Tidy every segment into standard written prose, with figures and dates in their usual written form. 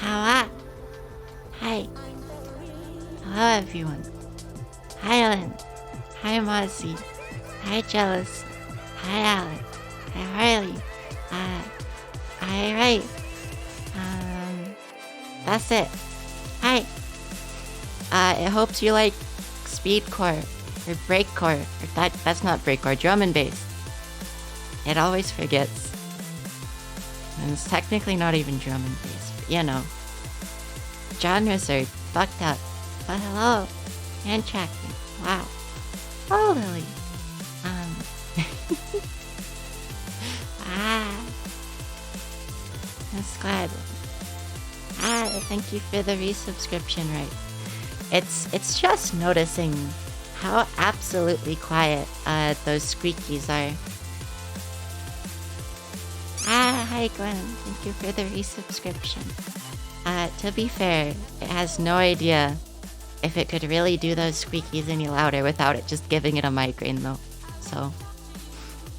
How? Hi. Hello, everyone. Hi, Ellen. Hi, Mozzie. Hi, Jealous. Hi, Alec. Hi, Harley. Hi, Ray. That's it. Hi. It hopes you like speedcore or breakcore. Or that's not breakcore, drum and bass. It always forgets. And it's technically not even drum and bass, but you know. Genres are fucked up. But hello. Hand tracking. Wow. Oh, Lily. That's glad. Thank you for the resubscription, right? It's just noticing how absolutely quiet those squeakies are. Hi Gwen, thank you for the resubscription. To be fair, it has no idea if it could really do those squeakies any louder without it just giving it a migraine though. So,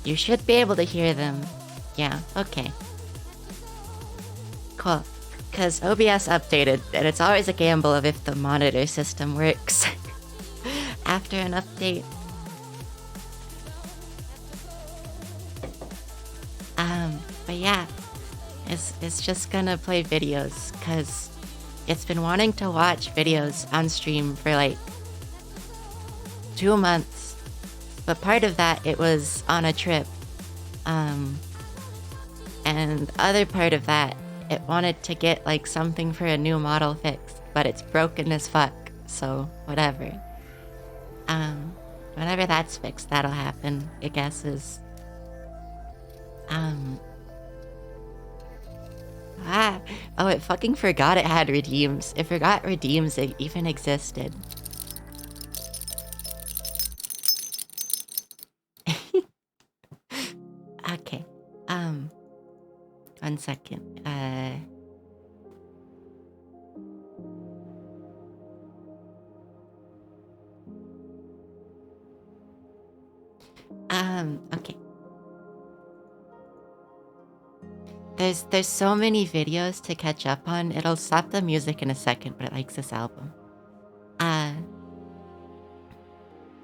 you should be able to hear them. Yeah, okay. Cool. Because OBS updated, and it's always a gamble of if the monitor system works after an update. But yeah, it's just gonna play videos, because it's been wanting to watch videos on stream for like 2 months. But part of that, it was on a trip. And other part of that, it wanted to get like something for a new model fixed, but it's broken as fuck, so whatever. Whenever that's fixed, that'll happen, I guess is... Oh, it fucking forgot it had redeems. It forgot redeems even existed. Okay, 1 second. Okay. There's so many videos to catch up on. It'll stop the music in a second, but it likes this album.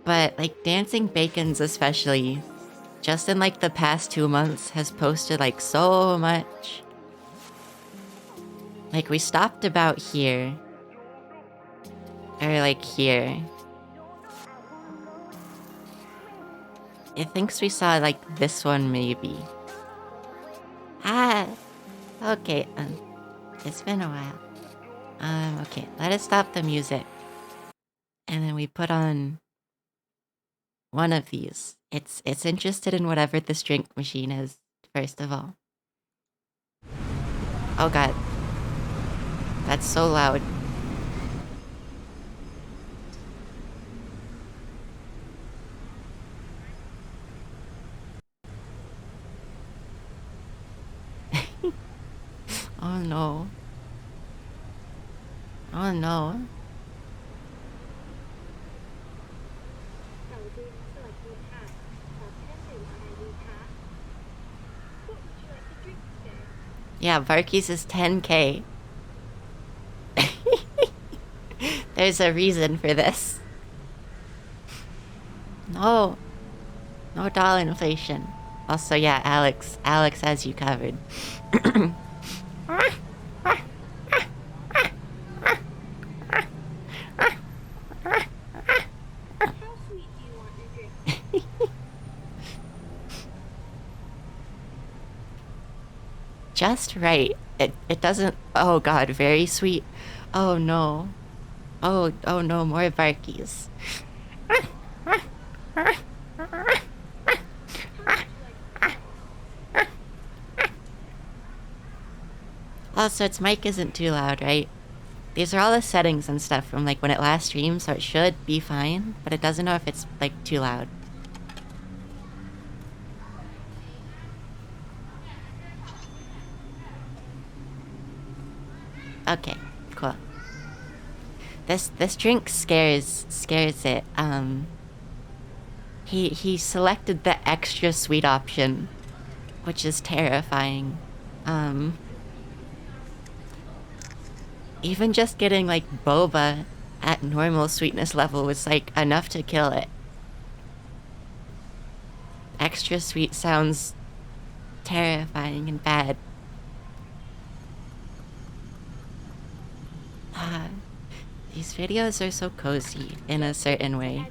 But like Dancing Bacons especially, just in like the past 2 months has posted like so much. Like we stopped about here. Or like here. It thinks we saw like this one maybe. Okay, it's been a while. Okay, let us stop the music. And then we put on one of these. It's interested in whatever this drink machine is, first of all. Oh god. That's so loud. Oh no. Oh no. Yeah, Barky's is 10k. There's a reason for this. No. No doll inflation. Also, yeah, Alex has you covered. Just right. It doesn't... Oh god, very sweet. Oh no. Oh no, more Barkies. Also, its mic isn't too loud, right? These are all the settings and stuff from like when it last streamed, so it should be fine, but it doesn't know if it's like too loud. Okay, cool. This drink scares it. He selected the extra sweet option, which is terrifying. Even just getting like boba at normal sweetness level was like enough to kill it. Extra sweet sounds terrifying and bad. These videos are so cozy in a certain way.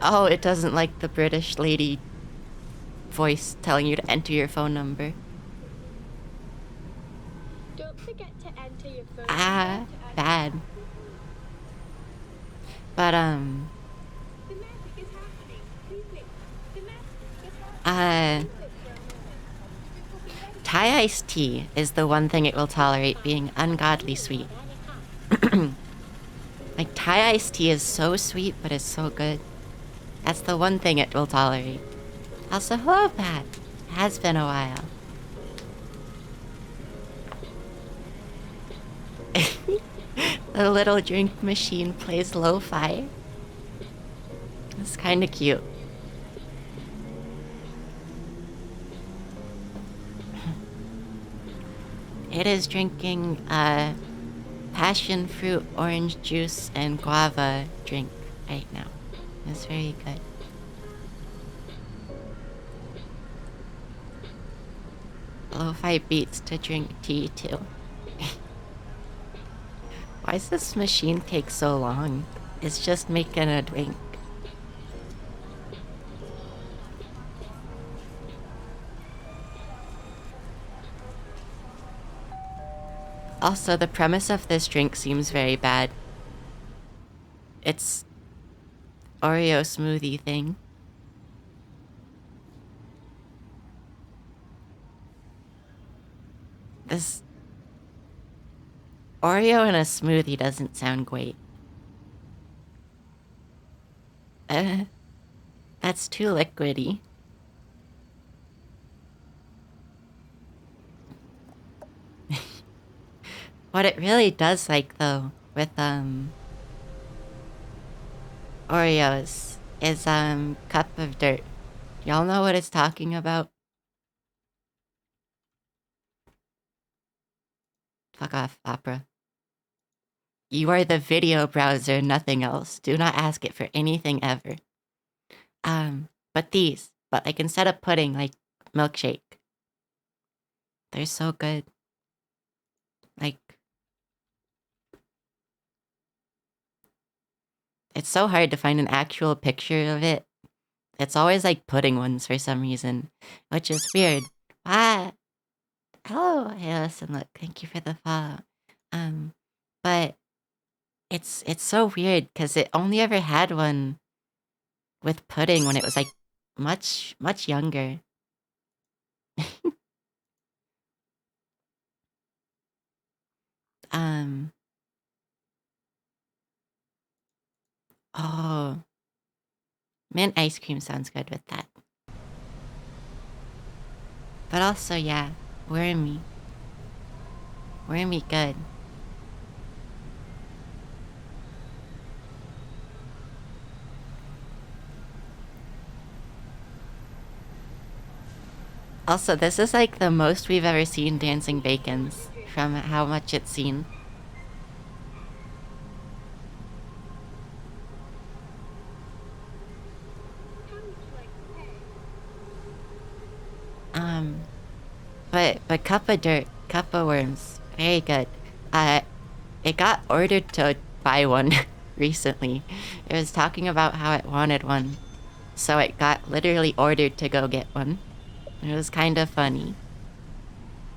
Oh, it doesn't like the British lady voice telling you to enter your phone number. Don't forget to enter your phone number. Bad. But, The magic is happening. Please wait. The magic is happening. Thai iced tea is the one thing it will tolerate being ungodly sweet. Like, Thai iced tea is so sweet, but it's so good. That's the one thing it will tolerate. Also, hello, Pat. It has been a while. The little drink machine plays lo-fi. It's kind of cute. It is drinking passion fruit, orange juice, and guava drink right now. It's very good. Lo-fi beats to drink tea too. Why does this machine take so long? It's just making a drink. Also, the premise of this drink seems very bad. It's Oreo smoothie thing. This Oreo in a smoothie doesn't sound great. That's too liquidy. What it really does like though with Oreos is cup of dirt. Y'all know what it's talking about? Fuck off, Opera. You are the video browser, nothing else. Do not ask it for anything ever. But like instead of pudding, like milkshake. They're so good. Like, it's so hard to find an actual picture of it. It's always like pudding ones for some reason, which is weird. Ah, hello, hey, listen, look, thank you for the follow. But it's so weird because it only ever had one with pudding when it was like much younger. Oh, mint ice cream sounds good with that. But also, yeah, wormy. Wormy good. Also, this is like the most we've ever seen dancing bacons from how much it's seen. But cup of dirt, cup of worms, very good. It got ordered to buy one recently. It was talking about how it wanted one, so it got literally ordered to go get one. It was kind of funny.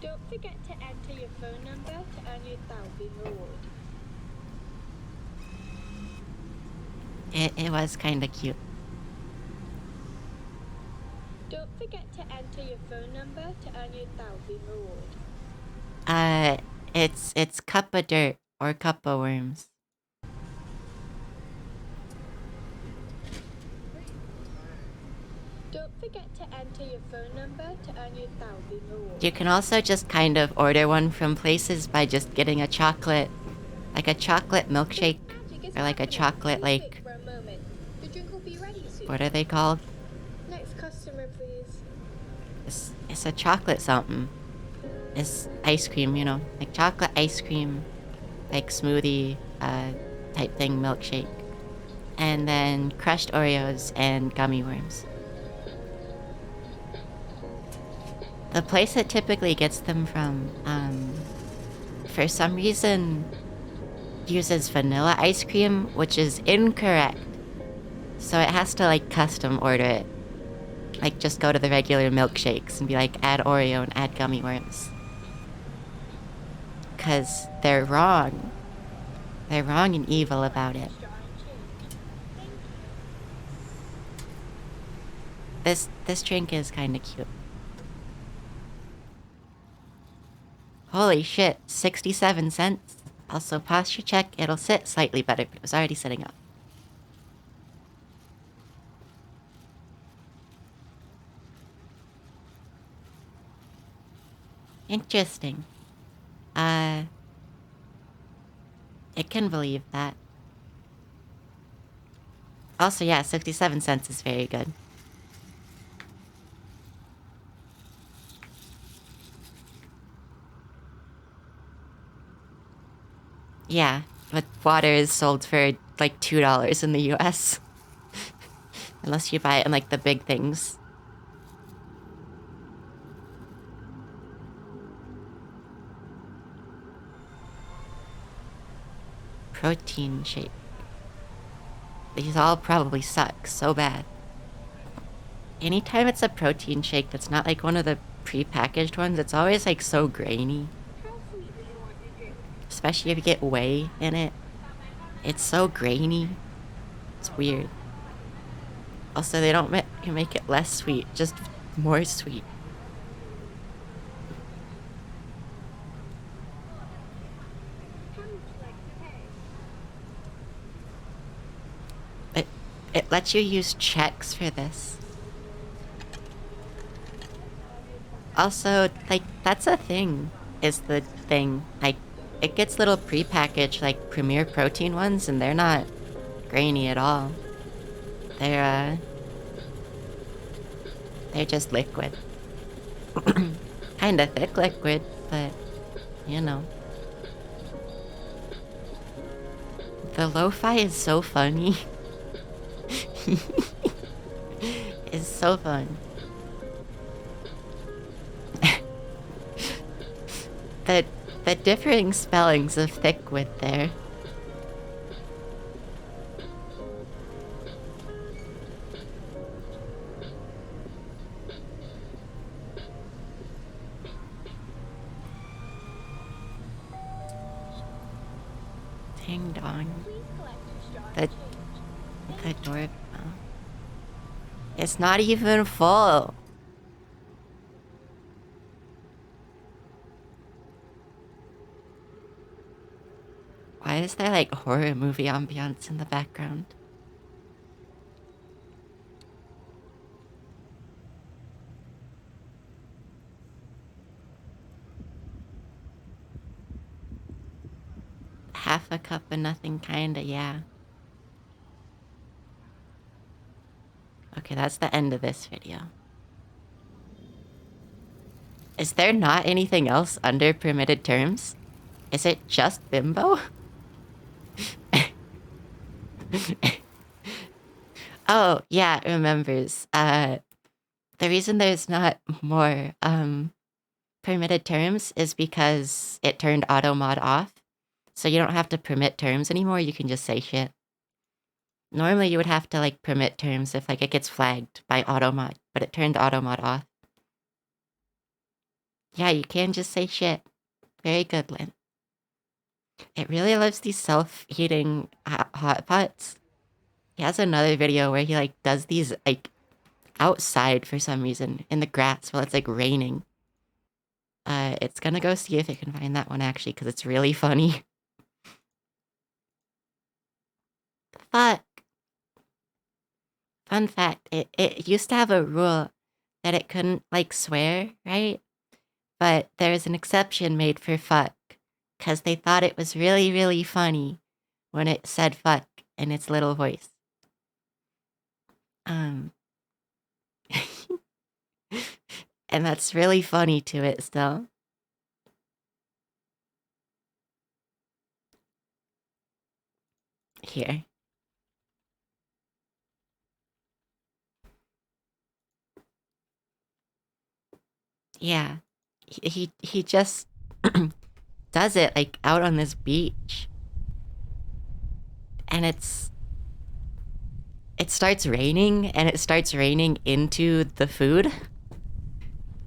Don't forget to enter your phone number to earn your Dolltheatre reward. It was kind of cute. Don't forget to enter your phone number to earn your Dolltheatre reward. It's cup of dirt or cup of worms. Don't forget to enter your phone number to earn your Dolltheatre reward. You can also just kind of order one from places by just getting a chocolate, like a chocolate milkshake, or like a chocolate, like, The drink will be ready soon. what are they called? Next customer, please. It's a chocolate something. is ice cream, you know, like chocolate ice cream, like smoothie type thing, milkshake. And then crushed Oreos and gummy worms. The place it typically gets them from, for some reason, uses vanilla ice cream, which is incorrect. So it has to, like, custom order it. Like, just go to the regular milkshakes and be like, add Oreo and add gummy worms. Because they're wrong. They're wrong and evil about it. This drink is kind of cute. Holy shit, 67 cents. Also, posture check, it'll sit slightly better, but it was already sitting up. Interesting. It can believe that. Also, yeah, 67 cents is very good. Yeah, but water is sold for like $2 in the US. Unless you buy it in like the big things. Protein shake. These all probably suck so bad. Anytime it's a protein shake that's not like one of the pre-packaged ones, it's always like so grainy. Especially if you get whey in it. It's so grainy. It's weird. Also, they don't make it less sweet, just more sweet. It lets you use checks for this. Also, like, that's a thing, is the thing. Like, it gets little pre-packaged, like, Premier Protein ones, and they're not grainy at all. They're just liquid. Kinda thick liquid, but, you know. The lo-fi is so funny. It's so fun. The differing spellings of thick-wit there. Ding dong. The doorbell. It's not even full. Why is there like horror movie ambiance in the background? Half a cup of nothing, kinda, yeah. Okay, that's the end of this video. Is there not anything else under permitted terms? Is it just bimbo? Oh, yeah, it remembers. The reason there's not more permitted terms is because it turned auto mod off. So you don't have to permit terms anymore, you can just say shit. Normally you would have to like permit terms if like it gets flagged by auto mod, but it turned auto mod off. Yeah, you can just say shit. Very good, Lynn. It really loves these self-heating hot pots. He has another video where he like does these like outside for some reason in the grass while it's like raining. It's gonna go see if it can find that one actually because it's really funny. Fuck. Fun fact, it used to have a rule that it couldn't like swear, right? But there's an exception made for fuck because they thought it was really, really funny when it said fuck in its little voice. And that's really funny to it still. here. Yeah. He just does it like out on this beach. And it starts raining, and it starts raining into the food.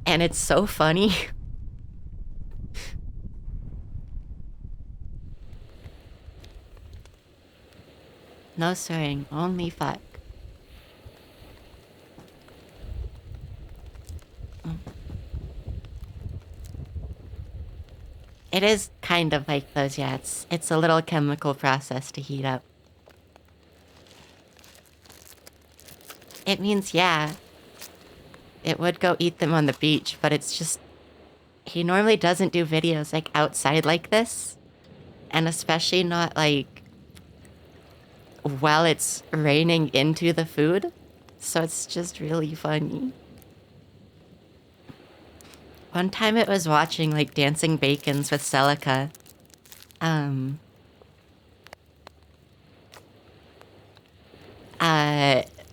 And it's so funny. No swearing, only fuck. It is kind of like those, yeah. It's a little chemical process to heat up. It means, yeah, it would go eat them on the beach, but it's just, he normally doesn't do videos like outside like this. And especially not like while it's raining into the food. So it's just really funny. One time it was watching like Dancing Bacons with Celica.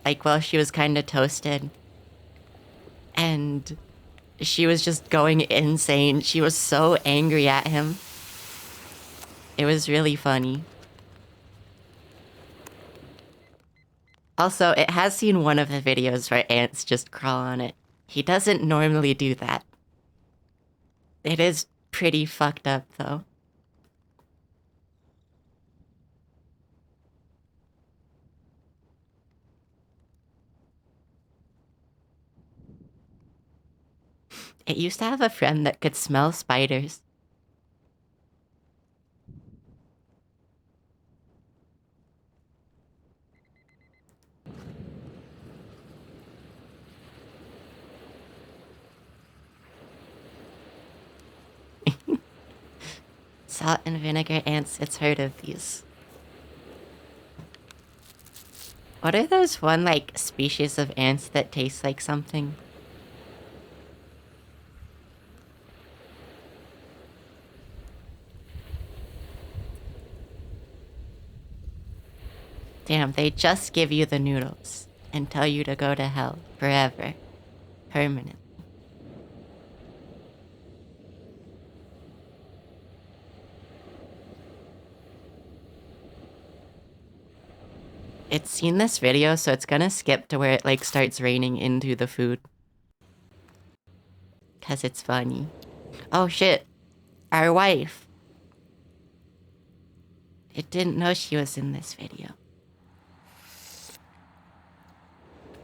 Like while she was kind of toasted. And she was just going insane. She was so angry at him. It was really funny. Also, it has seen one of the videos where ants just crawl on it. He doesn't normally do that. It is pretty fucked up, though. It used to have a friend that could smell spiders. Salt and vinegar ants, it's heard of these. What are those one, like, species of ants that taste like something? Damn, they just give you the noodles and tell you to go to hell forever. Permanent. It's seen this video, so it's gonna skip to where it, like, starts raining into the food. 'Cause it's funny. Oh shit. Our wife. It didn't know she was in this video.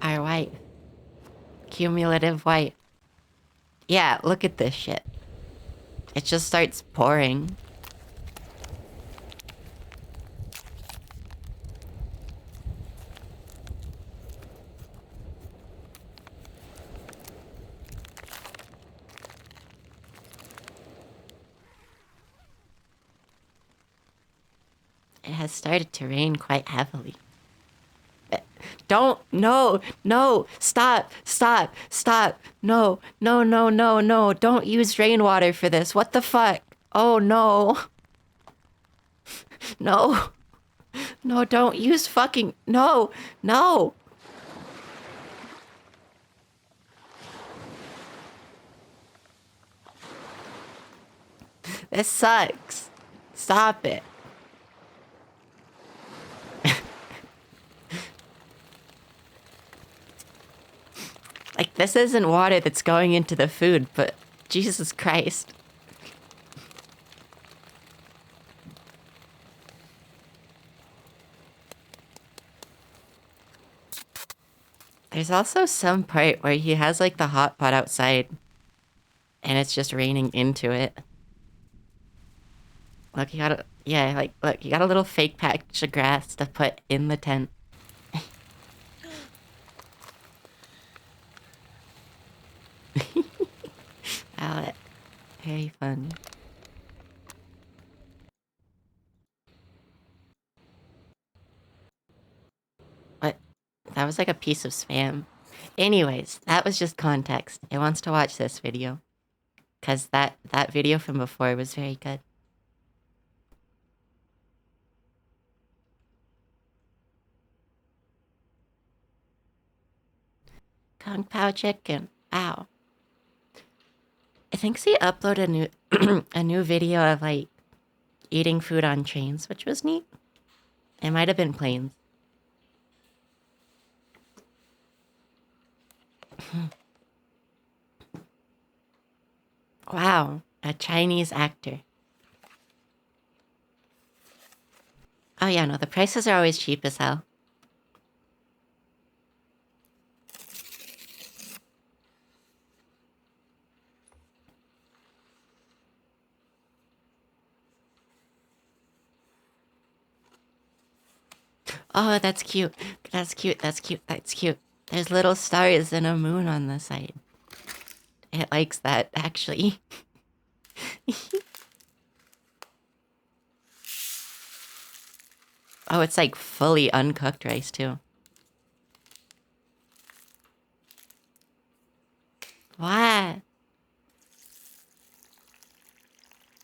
Our wife. Cumulative wife. Yeah, look at this shit. It just starts pouring. It has started to rain quite heavily. Don't, no, stop, no, don't use rainwater for this. What the fuck? Oh no. No, don't use fucking, no. This sucks. Stop it. Like, this isn't water that's going into the food, but Jesus Christ. There's also some part where he has, like, the hot pot outside, and it's just raining into it. Look, he got look, he got a little fake patch of grass to put in the tent. Owlet. Very fun. What? That was like a piece of spam. Anyways, that was just context. It wants to watch this video. Because that video from before was very good. Kung Pao chicken. Wow. I think she uploaded a new a new video of like eating food on trains, which was neat. It might have been planes. Wow, a Chinese actor. Oh yeah, no, the prices are always cheap as hell. Oh, that's cute. That's cute. That's cute. That's cute. There's little stars and a moon on the side. It likes that, actually. Oh, it's like fully uncooked rice, too. What?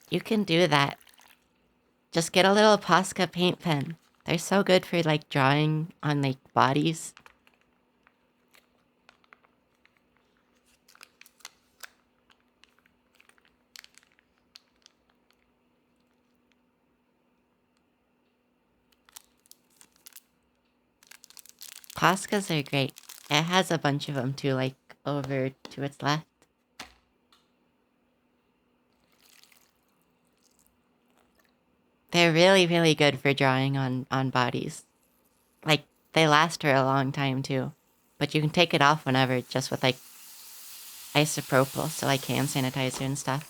You can do that. Just get a little Posca paint pen. They're so good for, like, drawing on, like, bodies. Poscas are great. It has a bunch of them, too, like, over to its left. They're really, really good for drawing on bodies. Like, they last for a long time, too. But you can take it off whenever, just with, like, isopropyl, so, like, hand sanitizer and stuff.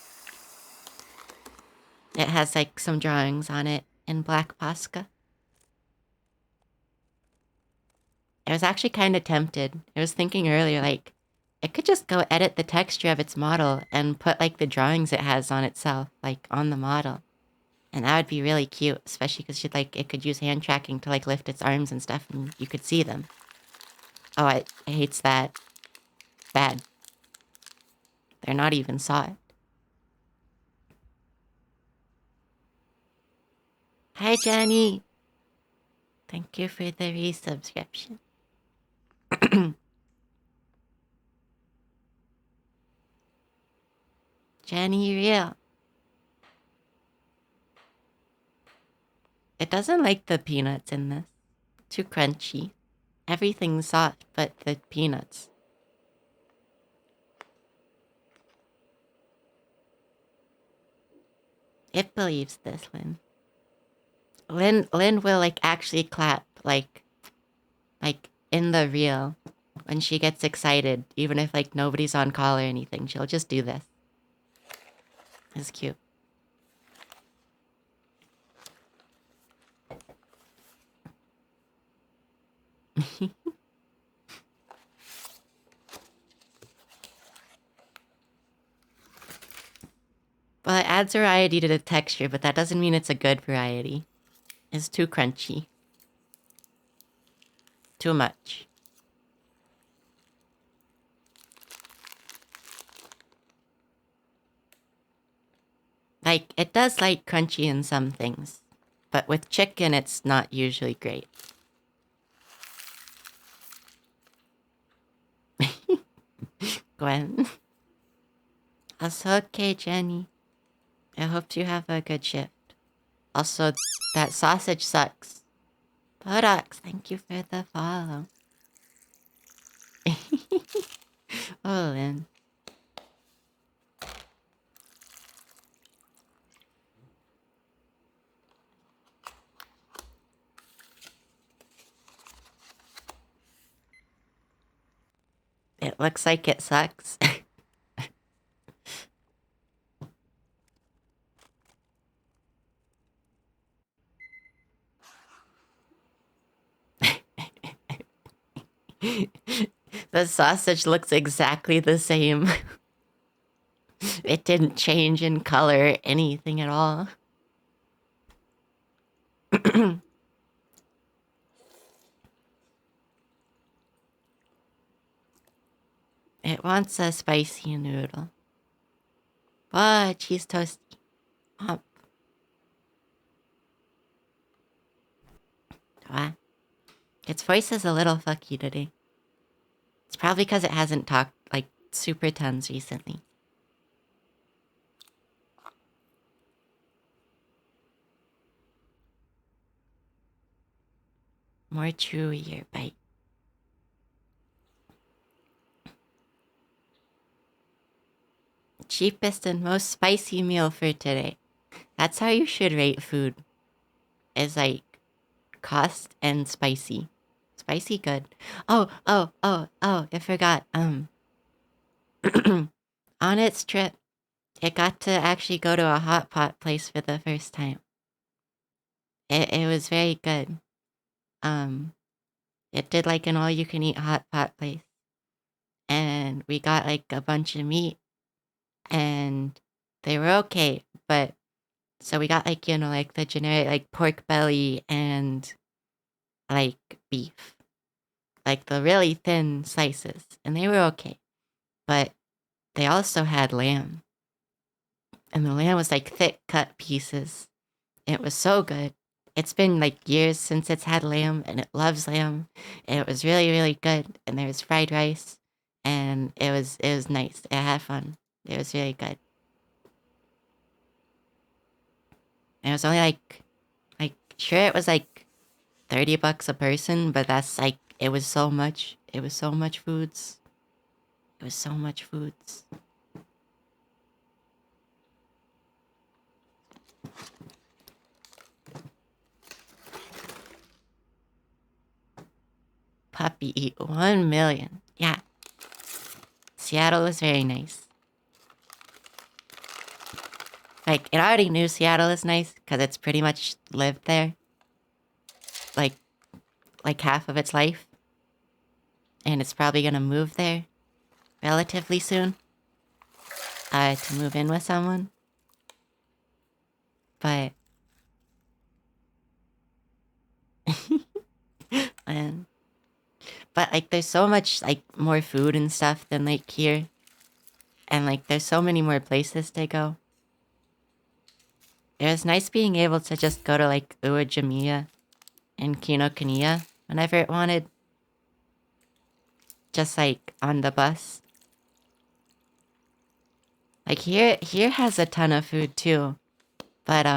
It has, like, some drawings on it in black Posca. I was actually kind of tempted. I was thinking earlier, like, it could just go edit the texture of its model and put, like, the drawings it has on itself, like, on the model. And that would be really cute, especially because it could use hand tracking to, like, lift its arms and stuff, and you could see them. Oh, it hates that. Bad. They're not even saw it. Hi, Jenny. Thank you for the resubscription. Jenny Real. It doesn't like the peanuts in this. Too crunchy. Everything's soft, but the peanuts. It believes this, Lynn. Lynn will, like, actually clap, like, in the reel. When she gets excited, even if, like, nobody's on call or anything, she'll just do this. It's cute. Well, it adds variety to the texture, but that doesn't mean it's a good variety. It's too crunchy. Too much. Like, it does like crunchy in some things, but with chicken, it's not usually great. Gwen. Also, okay, Jenny. I hope you have a good shift. Also, that sausage sucks. Bodox, thank you for the follow. Oh, Lynn. It looks like it sucks. The sausage looks exactly the same. It didn't change in color, anything at all. It wants a spicy noodle. Oh, cheese toasty. Hump. What? Its voice is a little fucky today. It's probably because it hasn't talked like super tons recently. More chewier bite. Cheapest and most spicy meal for today. That's how you should rate food. Is like cost and spicy. Spicy good. Oh, I forgot. On its trip, it got to actually go to a hot pot place for the first time. It was very good. Um, it did like an all you can eat hot pot place. And we got like a bunch of meat and they were okay, but so we got like, like the generic like pork belly and like beef. Like the really thin slices, and they were okay. But they also had lamb. And the lamb was like thick cut pieces. It was so good. It's been like years since it's had lamb, and it loves lamb. And it was really, really good. And there was fried rice, and it was nice. I had fun. It was really good. And it was only like sure it was like $30 a person, but that's like it was so much. It was so much foods. It was so much foods. Puppy eat 1 million. Yeah. Seattle was very nice. Like, it already knew Seattle is nice because it's pretty much lived there. Like half of its life. And it's probably gonna move there relatively soon. To move in with someone. But and but like there's so much like more food and stuff than like here. And like there's so many more places to go. It was nice being able to just go to like Uwajimia and Kinokuniya whenever it wanted. Just like on the bus. Like here has a ton of food too. But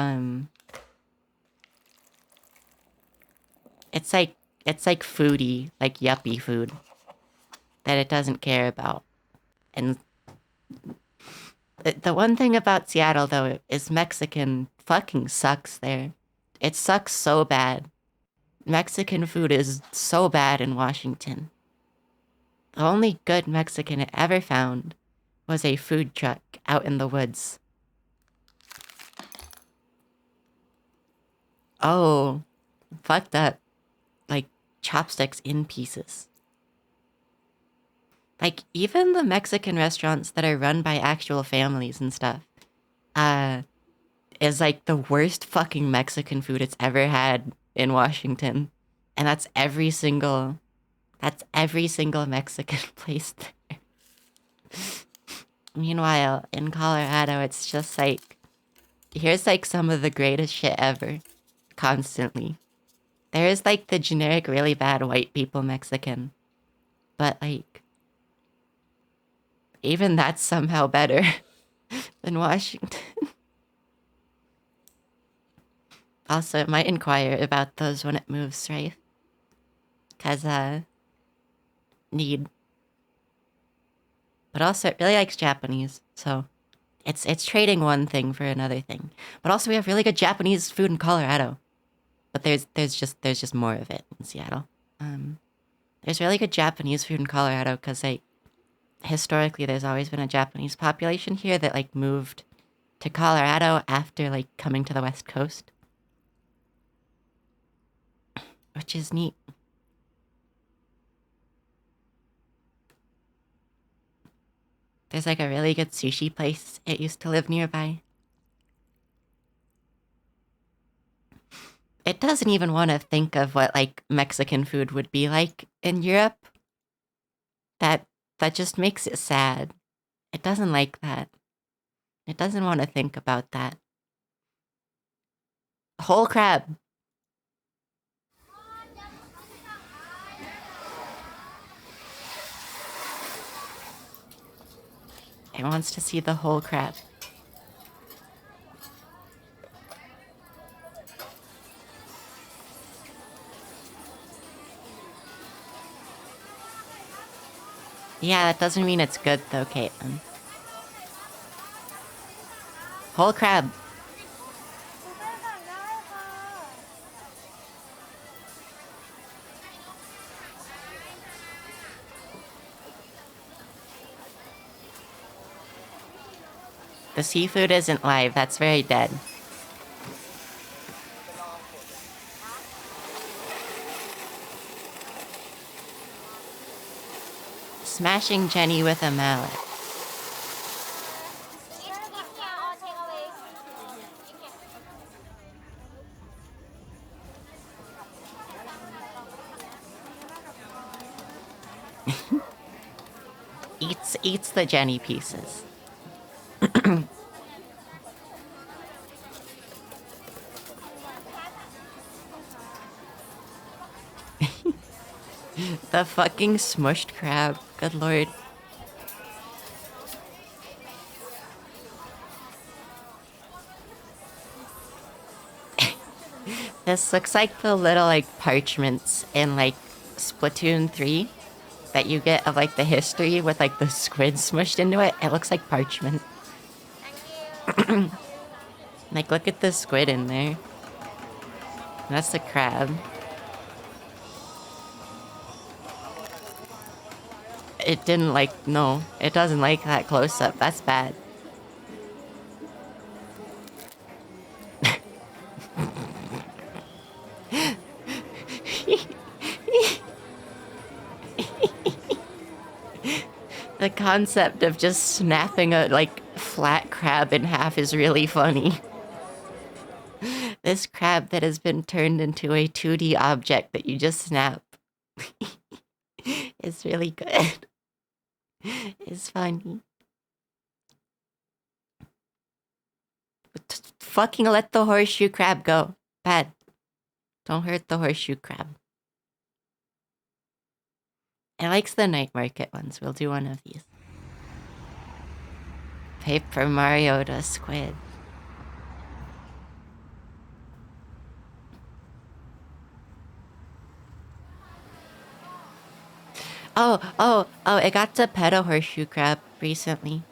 it's like foodie, like yuppie food that it doesn't care about. And the one thing about Seattle though is Mexican fucking sucks there. It sucks so bad. Mexican food is so bad in Washington. The only good Mexican it ever found was a food truck out in the woods. Oh, fucked up. Like chopsticks in pieces. Like even the Mexican restaurants that are run by actual families and stuff, is like the worst fucking Mexican food it's ever had in Washington. And that's every single Mexican place there. Meanwhile, in Colorado, it's just like, here's like some of the greatest shit ever. Constantly. There is like the generic really bad white people Mexican. But like, even that's somehow better than Washington. Also, it might inquire about those when it moves, right? Cause, need. But also, it really likes Japanese, so it's trading one thing for another thing. But also, we have really good Japanese food in Colorado. But there's just more of it in Seattle. There's really good Japanese food in Colorado because like historically there's always been a Japanese population here that like moved to Colorado after like coming to the West Coast, which is neat. There's like a really good sushi place. It used to live nearby. It doesn't even want to think of what like Mexican food would be like in Europe. That that just makes it sad. It doesn't like that. It doesn't want to think about that. Whole crab. It wants to see the whole crab. Yeah, that doesn't mean it's good though, Caitlin. Whole crab. The seafood isn't live, that's very dead. Smashing Jenny with a mallet. Eats the Jenny pieces. The fucking smushed crab. Good lord. This looks like the little, like, parchments in, like, Splatoon 3 that you get of, like, the history with, like, the squid smushed into it. It looks like parchment. Like, look at the squid in there. That's the crab. It didn't like, no, it doesn't like that close-up. That's bad. The concept of just snapping a, like, flat crab in half is really funny. This crab that has been turned into a 2D object that you just snap is really good. It's funny. But fucking let the horseshoe crab go. Bad. Don't hurt the horseshoe crab. It likes the night market ones. We'll do one of these. Paper Mario to squid. Oh, it got to pet a horseshoe crab recently.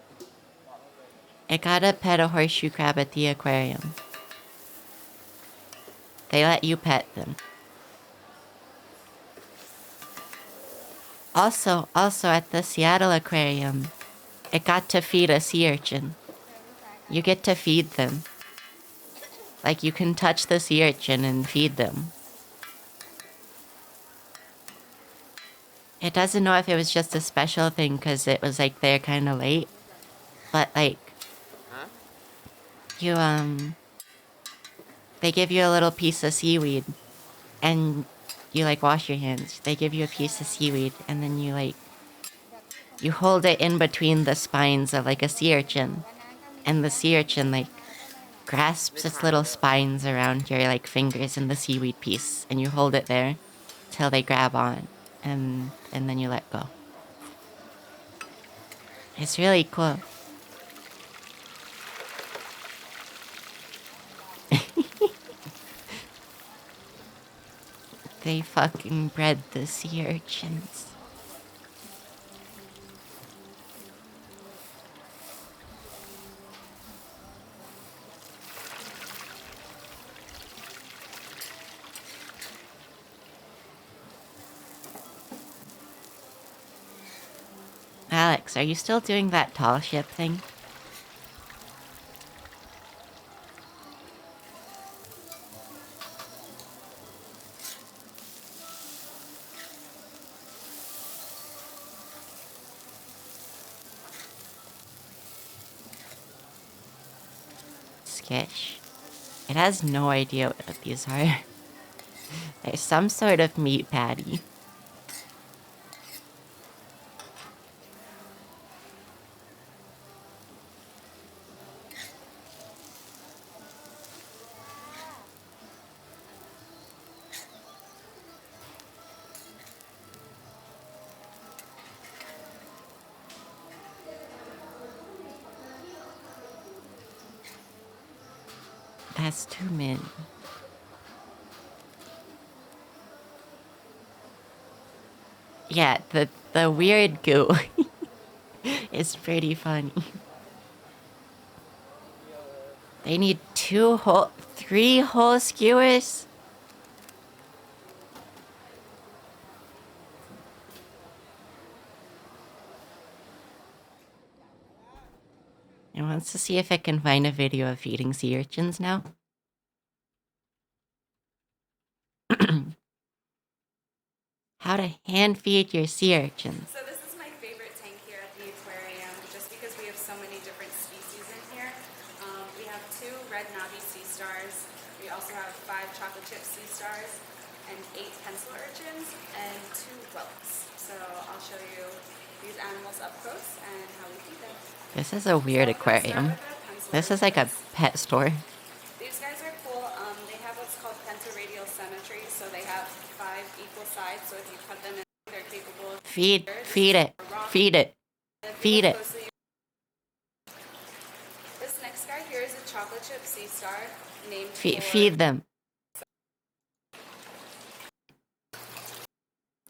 It got to pet a horseshoe crab at the aquarium. They let you pet them. Also at the Seattle Aquarium, it got to feed a sea urchin. You get to feed them. Like, you can touch the sea urchin and feed them. It doesn't know if it was just a special thing because it was, like, there kind of late. But, like, you, they give you a little piece of seaweed and you, like, wash your hands. They give you a piece of seaweed and then you, like, you hold it in between the spines of, like, a sea urchin. And the sea urchin, like, grasps its little spines around your, like, fingers in the seaweed piece. And you hold it there till they grab on. And then you let go. It's really cool. They fucking bred the sea urchins. Alex, are you still doing that tall ship thing? Skish. It has no idea what these are. There's some sort of meat patty. That's too many. Yeah, the weird goo is pretty funny. They need 3 whole skewers? I want to see if I can find a video of feeding sea urchins now. How to hand feed your sea urchins. So this is my favorite tank here at the aquarium, just because we have so many different species in here. We have 2 red knobby sea stars. We also have 5 chocolate chip sea stars, and 8 pencil urchins, and 2 whelks. So I'll show you these animals up close and how we feed them. This is a weird aquarium. This is like a pet store. These guys are cool. They have what's called pentaradial symmetry, so they have 5 equal sides. So if you cut them in, they're capable of Feed it, feed it, feed it. This next guy here is a chocolate chip sea star named Feed them.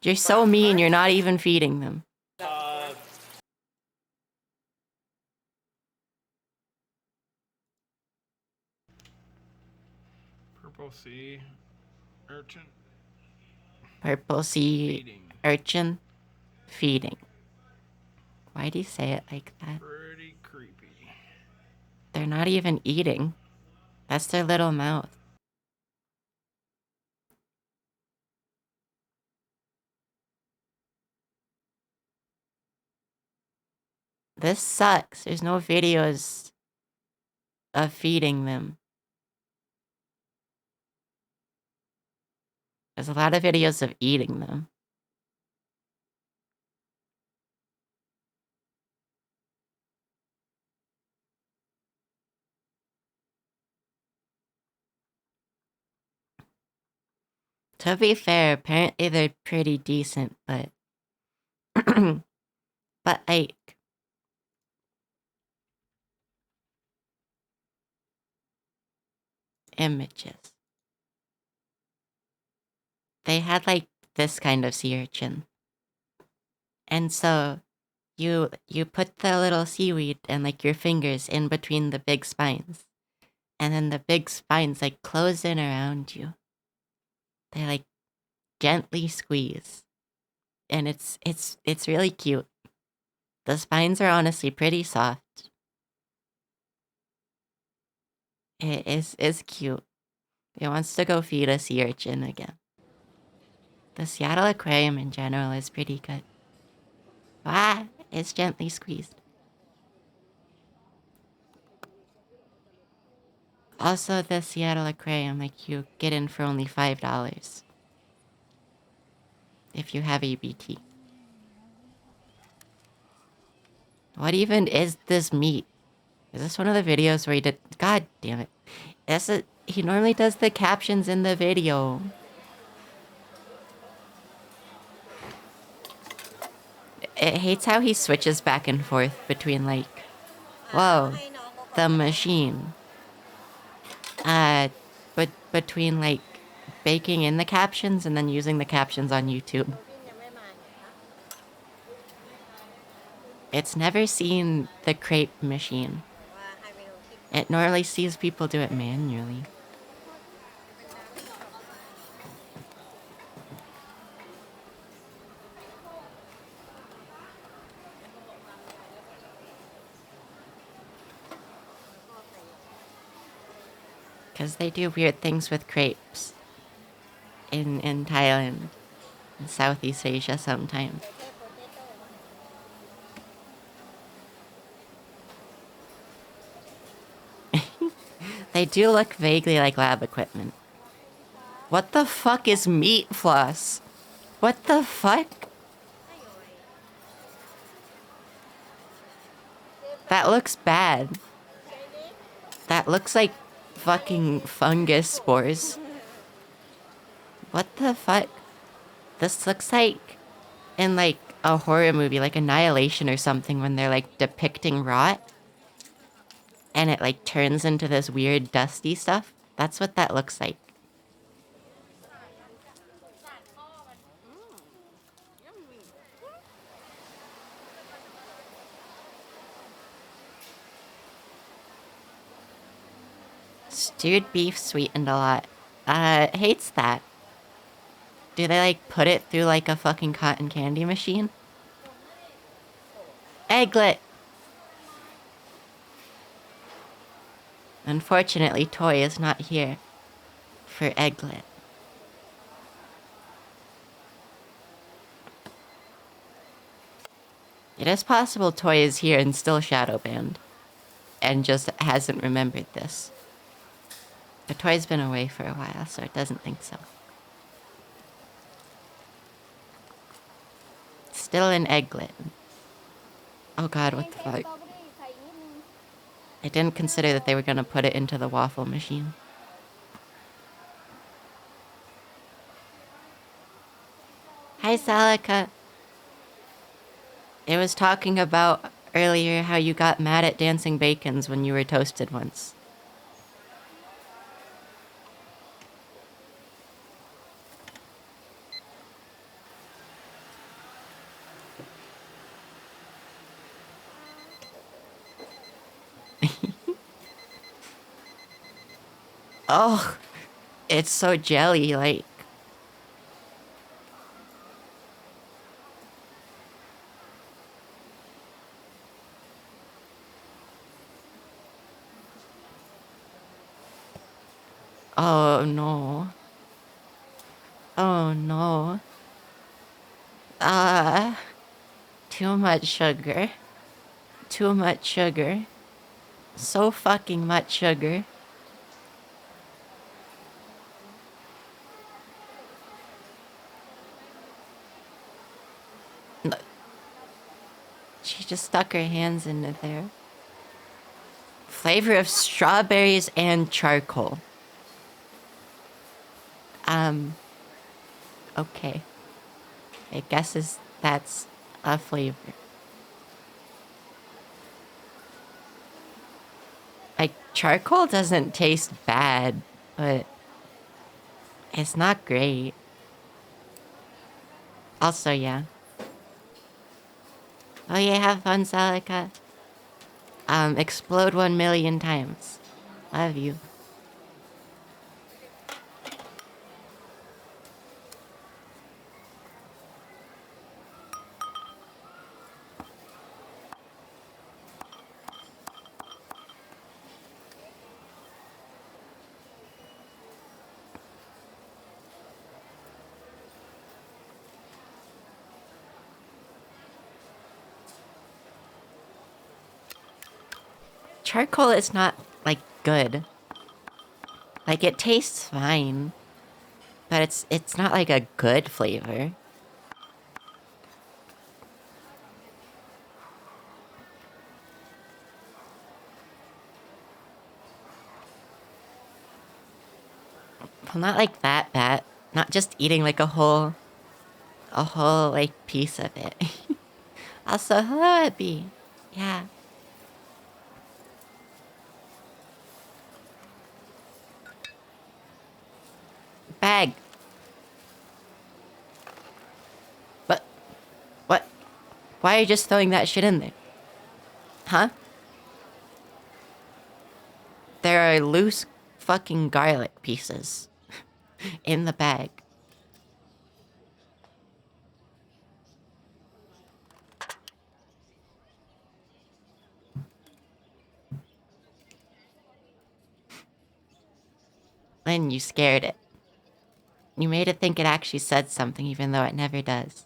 You're so mean, you're not even feeding them. Purple sea urchin. Purple sea Feeding. urchin feeding. Why do you say it like that? Pretty creepy. They're not even eating. That's their little mouth. This sucks. There's no videos of feeding them. There's a lot of videos of eating them. To be fair, apparently they're pretty decent, but... but like... Images. They had like this kind of sea urchin. And so you put the little seaweed and like your fingers in between the big spines. And then the big spines like close in around you. They like gently squeeze. And it's really cute. The spines are honestly pretty soft. It is cute. It wants to go feed a sea urchin again. The Seattle Aquarium in general is pretty good. Ah, it's gently squeezed. Also, the Seattle Aquarium, like, you get in for only $5 if you have ABT. What even is this meat? Is this one of the videos where he did... God damn it. He normally does the captions in the video. It hates how he switches back and forth between, like... Whoa. The machine. But between, like, baking in the captions and then using the captions on YouTube. It's never seen the crepe machine. It normally sees people do it manually. Because they do weird things with crepes. In Thailand. In Southeast Asia sometimes. They do look vaguely like lab equipment. What the fuck is meat floss? What the fuck? That looks bad. That looks like fucking fungus spores. What the fuck? This looks like in like a horror movie, like Annihilation or something, when they're like depicting rot. And it like turns into this weird dusty stuff. That's what that looks like. Stewed beef sweetened a lot. Hates that. Do they, like, put it through, like, a fucking cotton candy machine? Egglet! Unfortunately, Toy is not here for Egglet. It is possible Toy is here and still shadow banned, and just hasn't remembered this. But Toy's been away for a while, so it doesn't think so. Still an Egglet. Oh god, what the fuck? I didn't consider that they were gonna put it into the waffle machine. Hi, Salika. It was talking about earlier how you got mad at dancing bacons when you were toasted once. Oh, it's so jelly-like. Oh no. Oh no. Too much sugar. Too much sugar. So fucking much sugar. No. She just stuck her hands into there. Flavor of strawberries and charcoal. Okay. I guess that's a flavor. Like, charcoal doesn't taste bad, but it's not great. Also, yeah. Oh yeah, have fun, Salika. Explode 1,000,000 times. Love you. Charcoal is not, like, good. Like, it tastes fine. But it's not, like, a good flavor. Well, not like that bad. Not just eating, like, a whole, like, piece of it. Also, hello, Abby. Yeah. Bag. What? Why are you just throwing that shit in there? Huh? There are loose fucking garlic pieces in the bag. And you scared it. You made it think it actually said something even though it never does.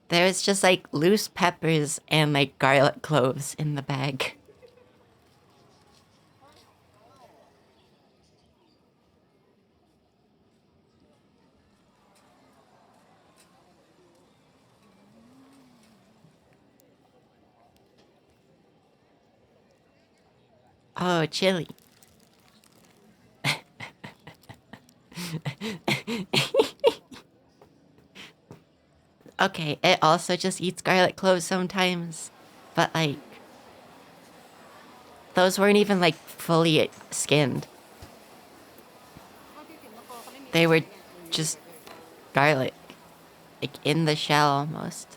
There's just like loose peppers and like garlic cloves in the bag. Oh, chili. Okay, it also just eats garlic cloves sometimes. But, like, those weren't even, like, fully skinned. They were just garlic. Like, in the shell almost.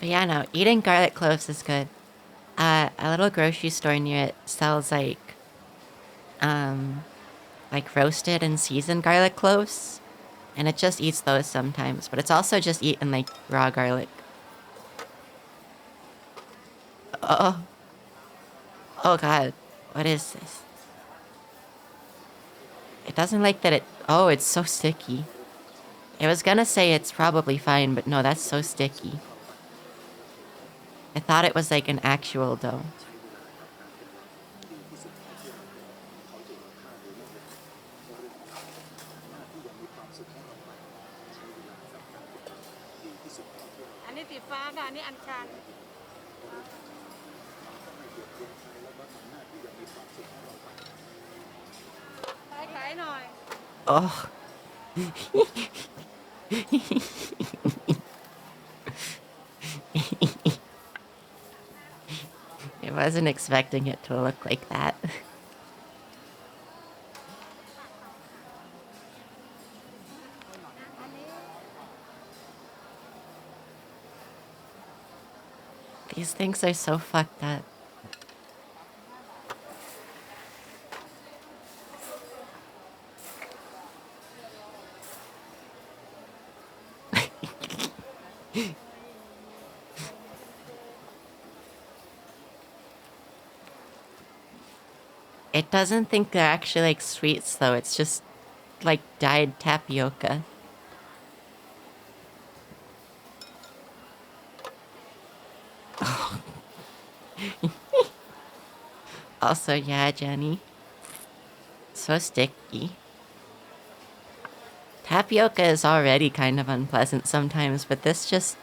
But yeah, no, eating garlic cloves is good. A little grocery store near it sells like roasted and seasoned garlic cloves. And it just eats those sometimes, but it's also just eaten like raw garlic. Oh, oh God, what is this? It doesn't like that oh, it's so sticky. I was gonna say it's probably fine, but no, that's so sticky. I thought it was like an actual dough. Oh. I wasn't expecting it to look like that. These things are so fucked up. It doesn't think they're actually like sweets though, it's just like dyed tapioca. Also, yeah, Jenny. So sticky. Tapioca is already kind of unpleasant sometimes, but this just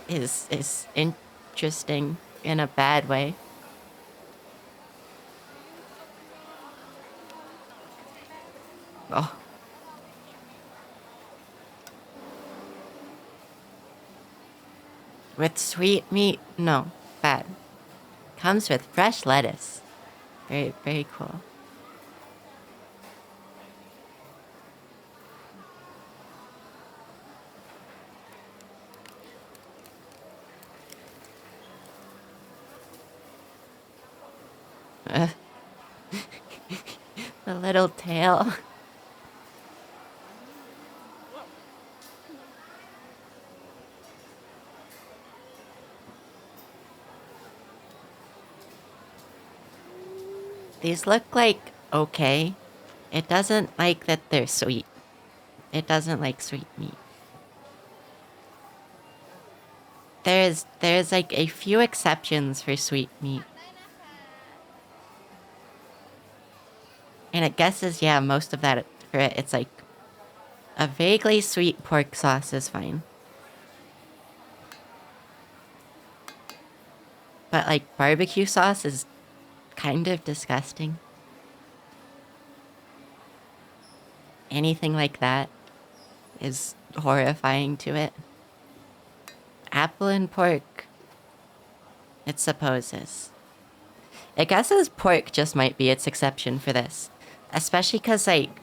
is interesting in a bad way. Oh. With sweet meat? No, bad. Comes with fresh lettuce. Very, very cool. The little tail. These look like okay. It doesn't like that they're sweet. It doesn't like sweet meat. There's like a few exceptions for sweet meat. And it guesses, yeah, most of that for it, it's like a vaguely sweet pork sauce is fine. But like barbecue sauce is kind of disgusting. Anything like that is horrifying to it. Apple and pork, it supposes. It guesses pork just might be its exception for this. Especially because, like,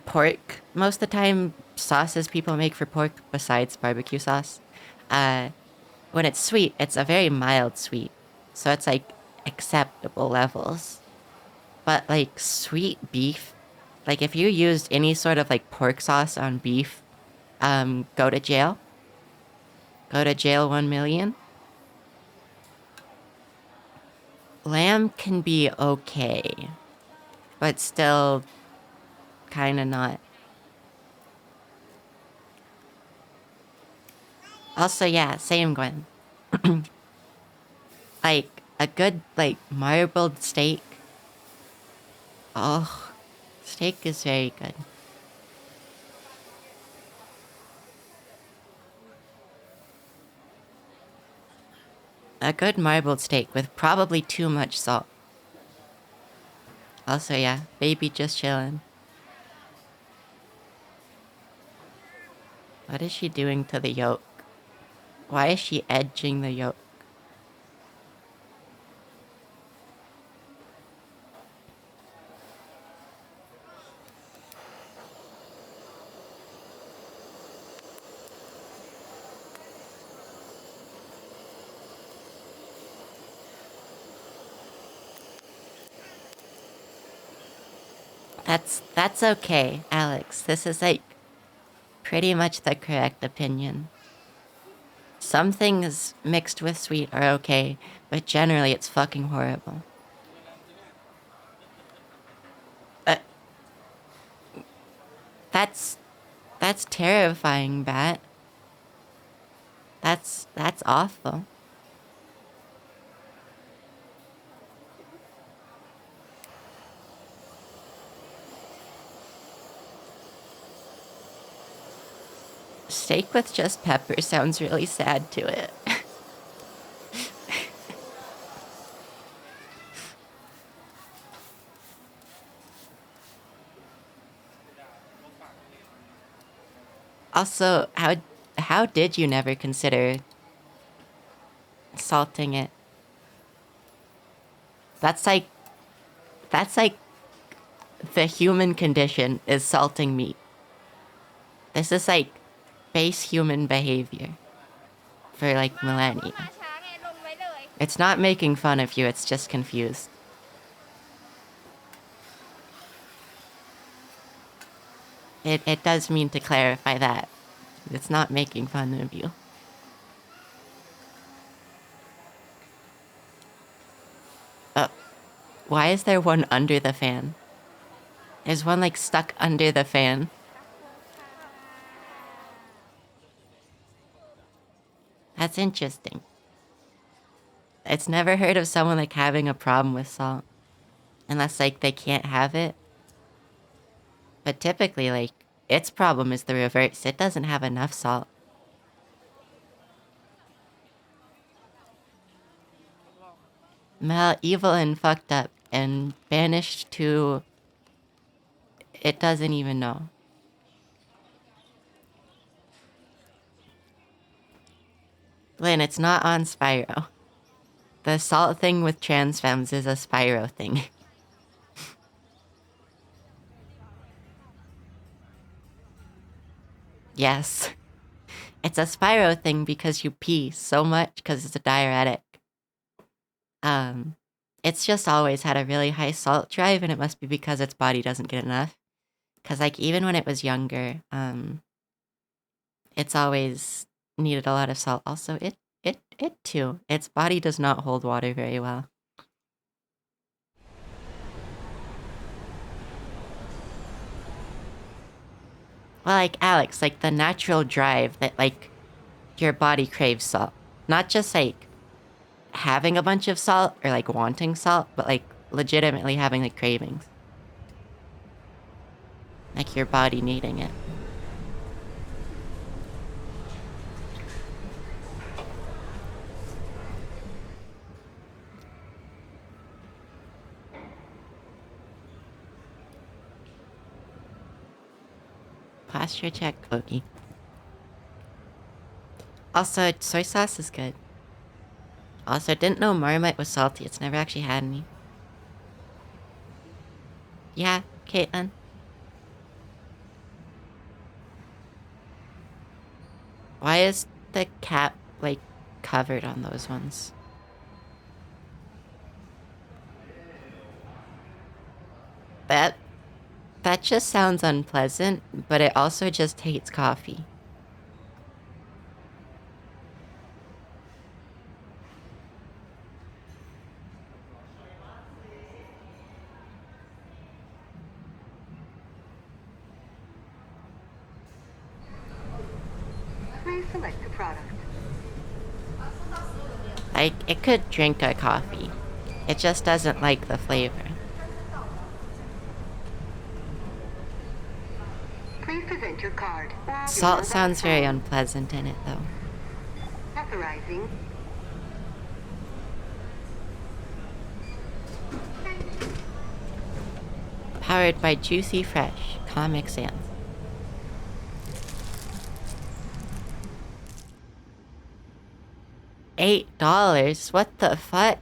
pork, most of the time, sauces people make for pork besides barbecue sauce, when it's sweet, it's a very mild sweet. So it's, like, acceptable levels. But, like, sweet beef, like, if you used any sort of, like, pork sauce on beef, go to jail. Go to jail 1 million. Lamb can be okay, but still kind of not. Also, yeah, same Gwen. Like, a good, like, marbled steak. Oh, steak is very good. A good marbled steak with probably too much salt. Also, yeah, baby just chilling. What is she doing to the yolk? Why is she edging the yolk? That's okay, Alex. This is like pretty much the correct opinion. Some things mixed with sweet are okay, but generally it's fucking horrible. That's terrifying, Bat. That's awful. Steak with just pepper sounds really sad to it. Also, how did you never consider salting it? That's like the human condition is salting meat. This is like base human behavior for like millennia. It's not making fun of you, it's just confused. It does mean to clarify that. It's not making fun of you. Why is there one under the fan? There's one like stuck under the fan. That's interesting. It's never heard of someone like having a problem with salt. Unless like they can't have it. But typically like its problem is the reverse. It doesn't have enough salt. Mel, evil and fucked up and banished to... It doesn't even know. Lynn, it's not on Spyro. The salt thing with trans femmes is a Spyro thing. Yes. It's a Spyro thing because you pee so much because it's a diuretic. It's just always had a really high salt drive, and it must be because its body doesn't get enough. Because, like, even when it was younger, it's always needed a lot of salt. Also, it too. Its body does not hold water very well. Well, like, Alex, like, the natural drive that, like, your body craves salt. Not just, like, having a bunch of salt or, like, wanting salt, but, like, legitimately having, like, cravings. Like, your body needing it. Posture check, Cookie. Also, soy sauce is good. Also, didn't know Marmite was salty. It's never actually had any. Yeah, Caitlin. Why is the cap, like, covered on those ones? That just sounds unpleasant, but it also just hates coffee. Please select the product. Like, it could drink a coffee. It just doesn't like the flavor. Please present your card. Salt sounds very unpleasant in it, though. Authorizing. Powered by Juicy Fresh Comic Sans. $8? What the fuck?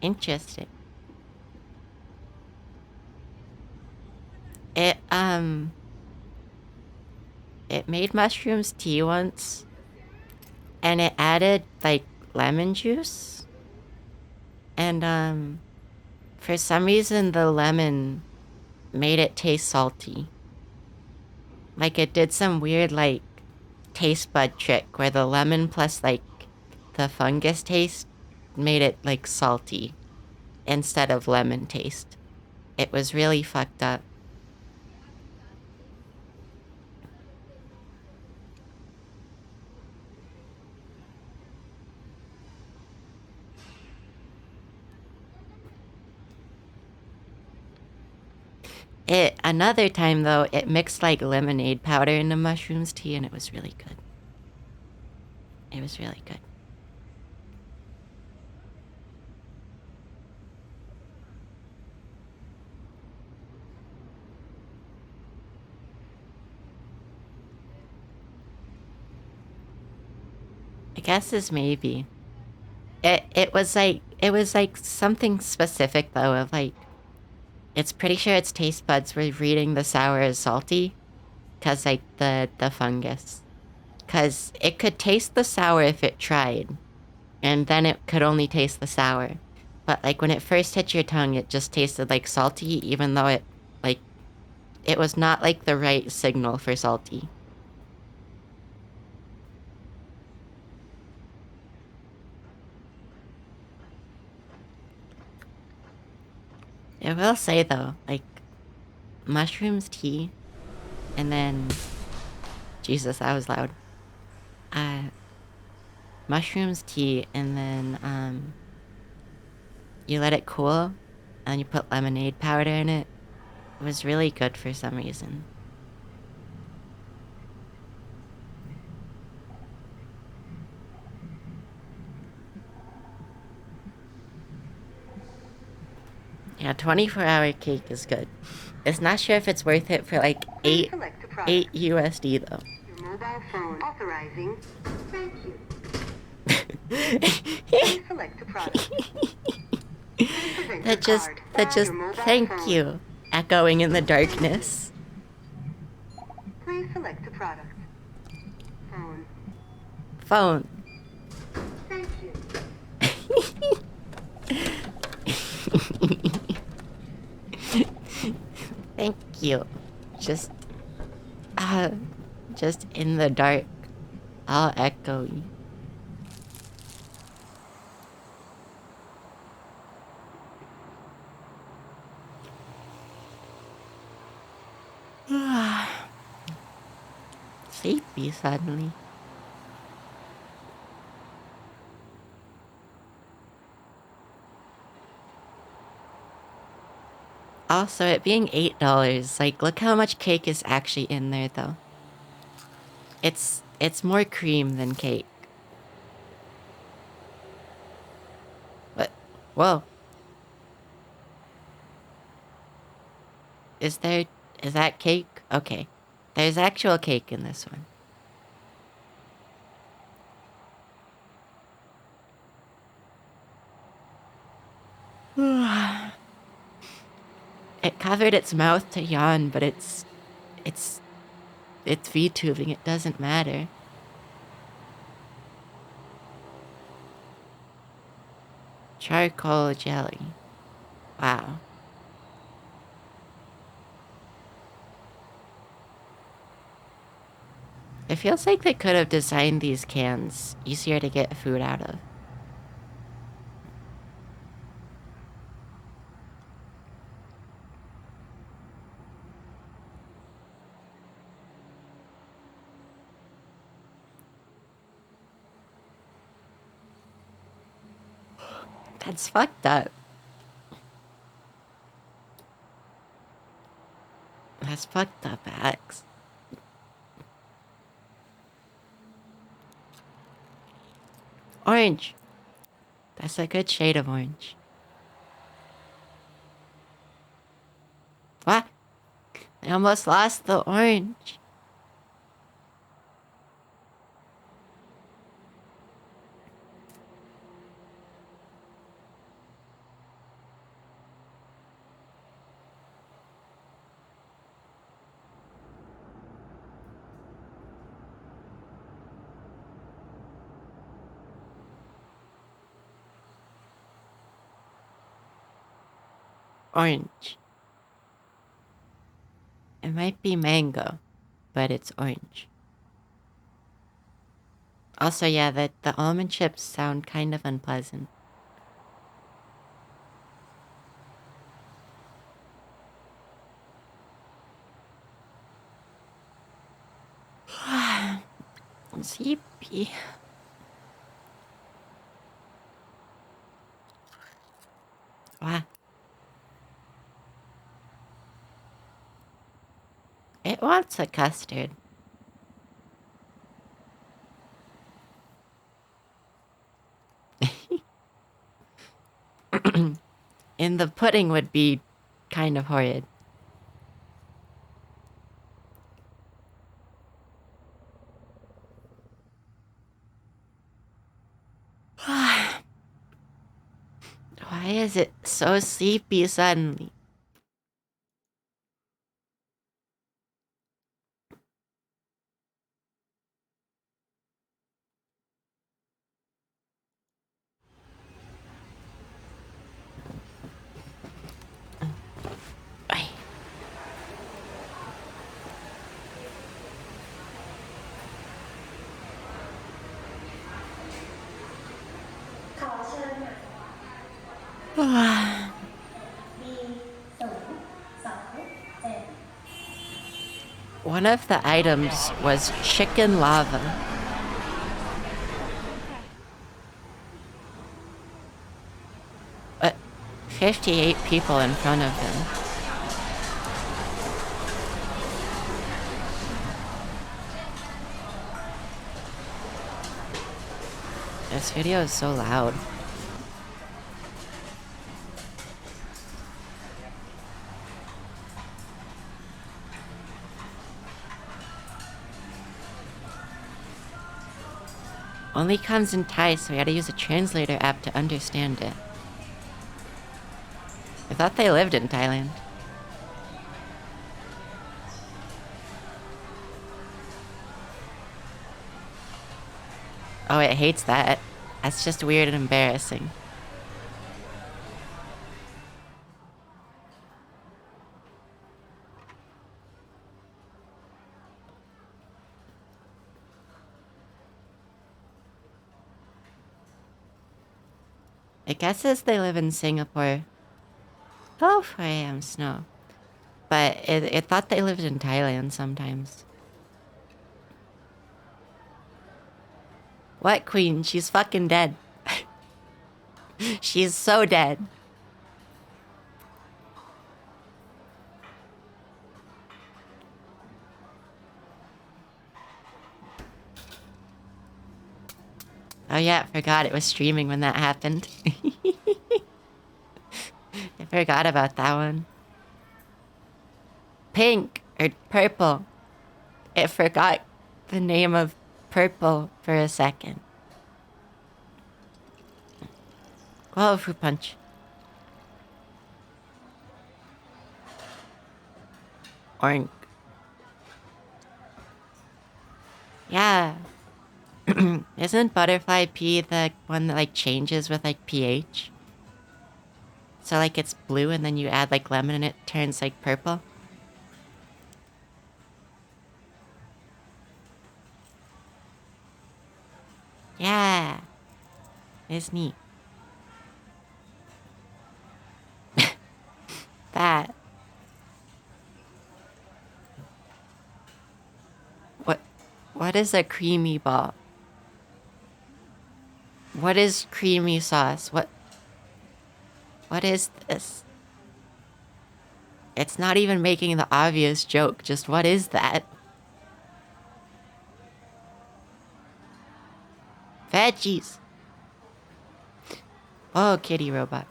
Interesting. It made mushrooms tea once, and it added, like, lemon juice. And, for some reason, the lemon made it taste salty. Like, it did some weird, like, taste bud trick where the lemon plus, like, the fungus taste made it, like, salty instead of lemon taste. It was really fucked up. Another time though, it mixed like lemonade powder into mushrooms tea and it was really good. It was really good. I guess this maybe. It was like something specific though of like, it's pretty sure its taste buds were reading the sour as salty, cause like the fungus, cause it could taste the sour if it tried, and then it could only taste the sour, but like when it first hit your tongue, it just tasted like salty, even though it was not like the right signal for salty. I will say though, like, mushrooms tea, and then, Jesus, that was loud. Mushrooms tea, and then, you let it cool, and you put lemonade powder in it. It was really good for some reason. Yeah, 24-hour cake is good. It's not sure if it's worth it for like eight USD though. Your mobile phone authorizing. Thank you. Please select a product. That just thank you, echoing in the darkness. Please select a product. Phone. Thank you. Thank you. Just in the dark, all echoey. Sleepy suddenly. Also, it being $8, like, look how much cake is actually in there, though. It's more cream than cake. What? Whoa. Is that cake? Okay. There's actual cake in this one. It covered its mouth to yawn, but it's VTubing. It doesn't matter. Charcoal jelly. Wow. It feels like they could have designed these cans easier to get food out of. That's fucked up. That's fucked up, Axe. Orange. That's a good shade of orange. What? I almost lost the orange. Orange. It might be mango, but it's orange. Also, yeah, the almond chips sound kind of unpleasant. Sleepy. Wow. It wants a custard. And the pudding would be kind of horrid. Why is it so sleepy suddenly? Ay. One of the items was chicken lava. 58 people in front of him. This video is so loud. Only comes in Thai, so we had to use a translator app to understand it. I thought they lived in Thailand. Oh, it hates that. That's just weird and embarrassing. It guesses they live in Singapore. Oh, 4 a.m. snow. But it thought they lived in Thailand sometimes. What, Queen? She's fucking dead. She's so dead. Oh yeah, I forgot it was streaming when that happened. I forgot about that one. Pink or purple. It forgot the name of purple for a second. Whoa, fruit punch. Orange. Yeah. Isn't butterfly pea the one that like changes with like pH? So like it's blue and then you add like lemon and it turns like purple? Yeah. It's neat. That. What is a creamy ball? What is creamy sauce? What is this? It's not even making the obvious joke. Just what is that? Veggies. Oh, kitty robot.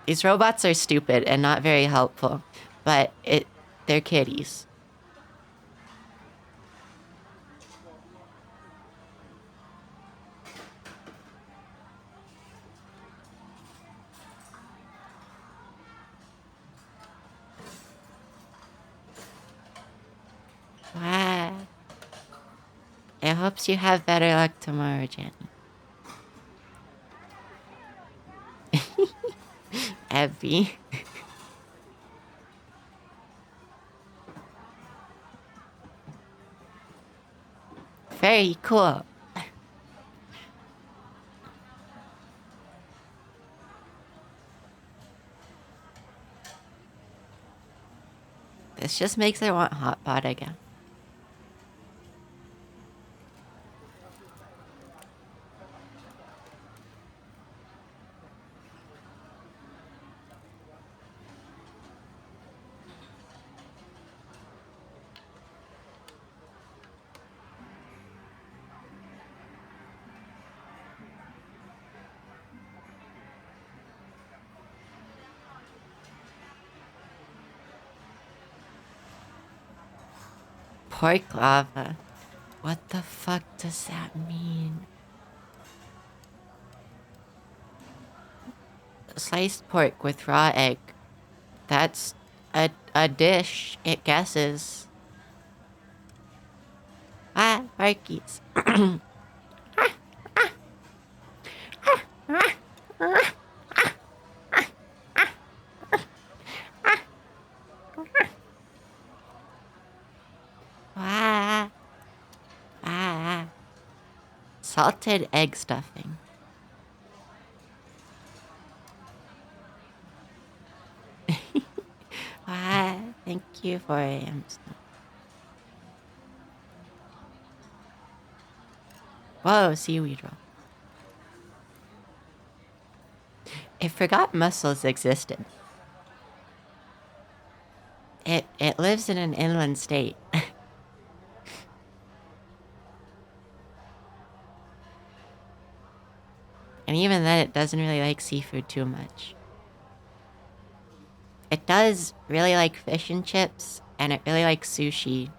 These robots are stupid and not very helpful, but they're kitties. Wow. I hopes you have better luck tomorrow, Jenny. Abby. Very cool. This just makes her want hot pot again. Pork lava. What the fuck does that mean? Sliced pork with raw egg. That's a dish, it guesses. Ah, barkies. Ah, ah. Salted egg stuffing. Ah, thank you for it. Whoa, seaweed roll. I forgot mussels existed. It lives in an inland state. And even then, it doesn't really like seafood too much. It does really like fish and chips, and it really likes sushi.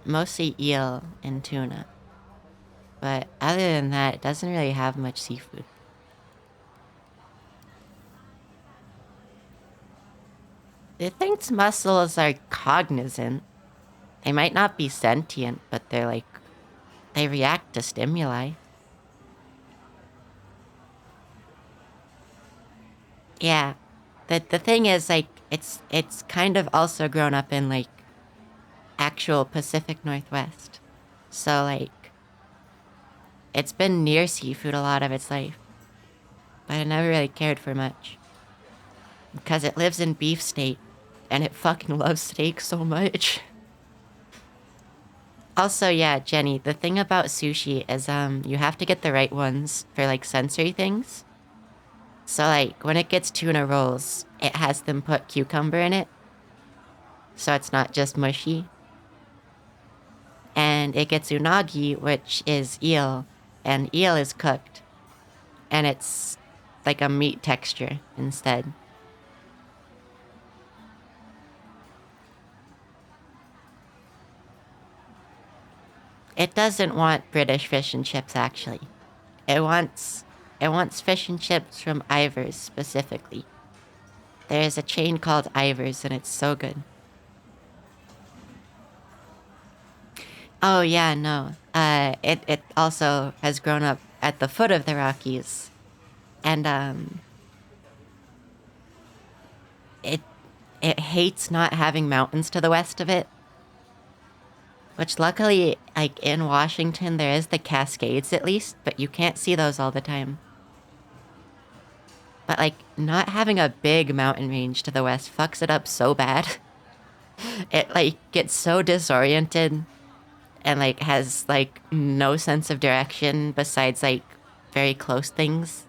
Mostly eel and tuna. But other than that, it doesn't really have much seafood. It thinks mussels are cognizant. They might not be sentient, but they react to stimuli. Yeah. The thing is, it's kind of also grown up in, actual Pacific Northwest. So, it's been near seafood a lot of its life. But it never really cared for much. Because it lives in beef state, and it fucking loves steak so much. Also, yeah, Jenny, the thing about sushi is, you have to get the right ones for, sensory things. So, when it gets tuna rolls, it has them put cucumber in it. So it's not just mushy. And it gets unagi, which is eel. And eel is cooked. And it's like a meat texture instead. It doesn't want British fish and chips, actually. It wants fish and chips from Ivor's specifically. There's a chain called Ivor's, and it's so good. Oh yeah, no. It also has grown up at the foot of the Rockies, and it hates not having mountains to the west of it. Which luckily, in Washington, there is the Cascades at least, but you can't see those all the time. But not having a big mountain range to the west fucks it up so bad. It gets so disoriented and has no sense of direction besides very close things.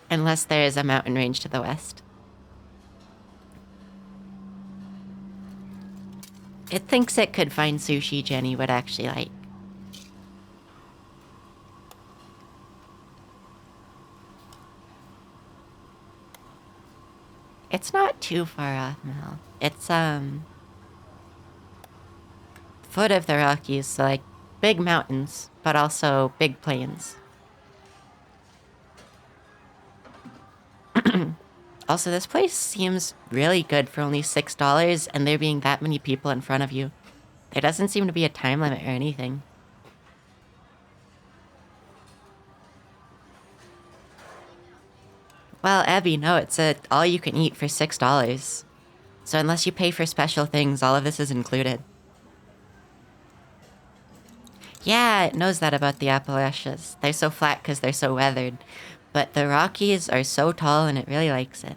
Unless there is a mountain range to the west. It thinks it could find sushi Jenny would actually like. It's not too far off, Mel. It's, foot of the Rockies, so, like, big mountains, but also big plains. Also, this place seems really good for only $6, and there being that many people in front of you. There doesn't seem to be a time limit or anything. Well, Abby, no, it's a all-you-can-eat for $6. So unless you pay for special things, all of this is included. Yeah, it knows that about the Appalachians. They're so flat because they're so weathered. But the Rockies are so tall and it really likes it.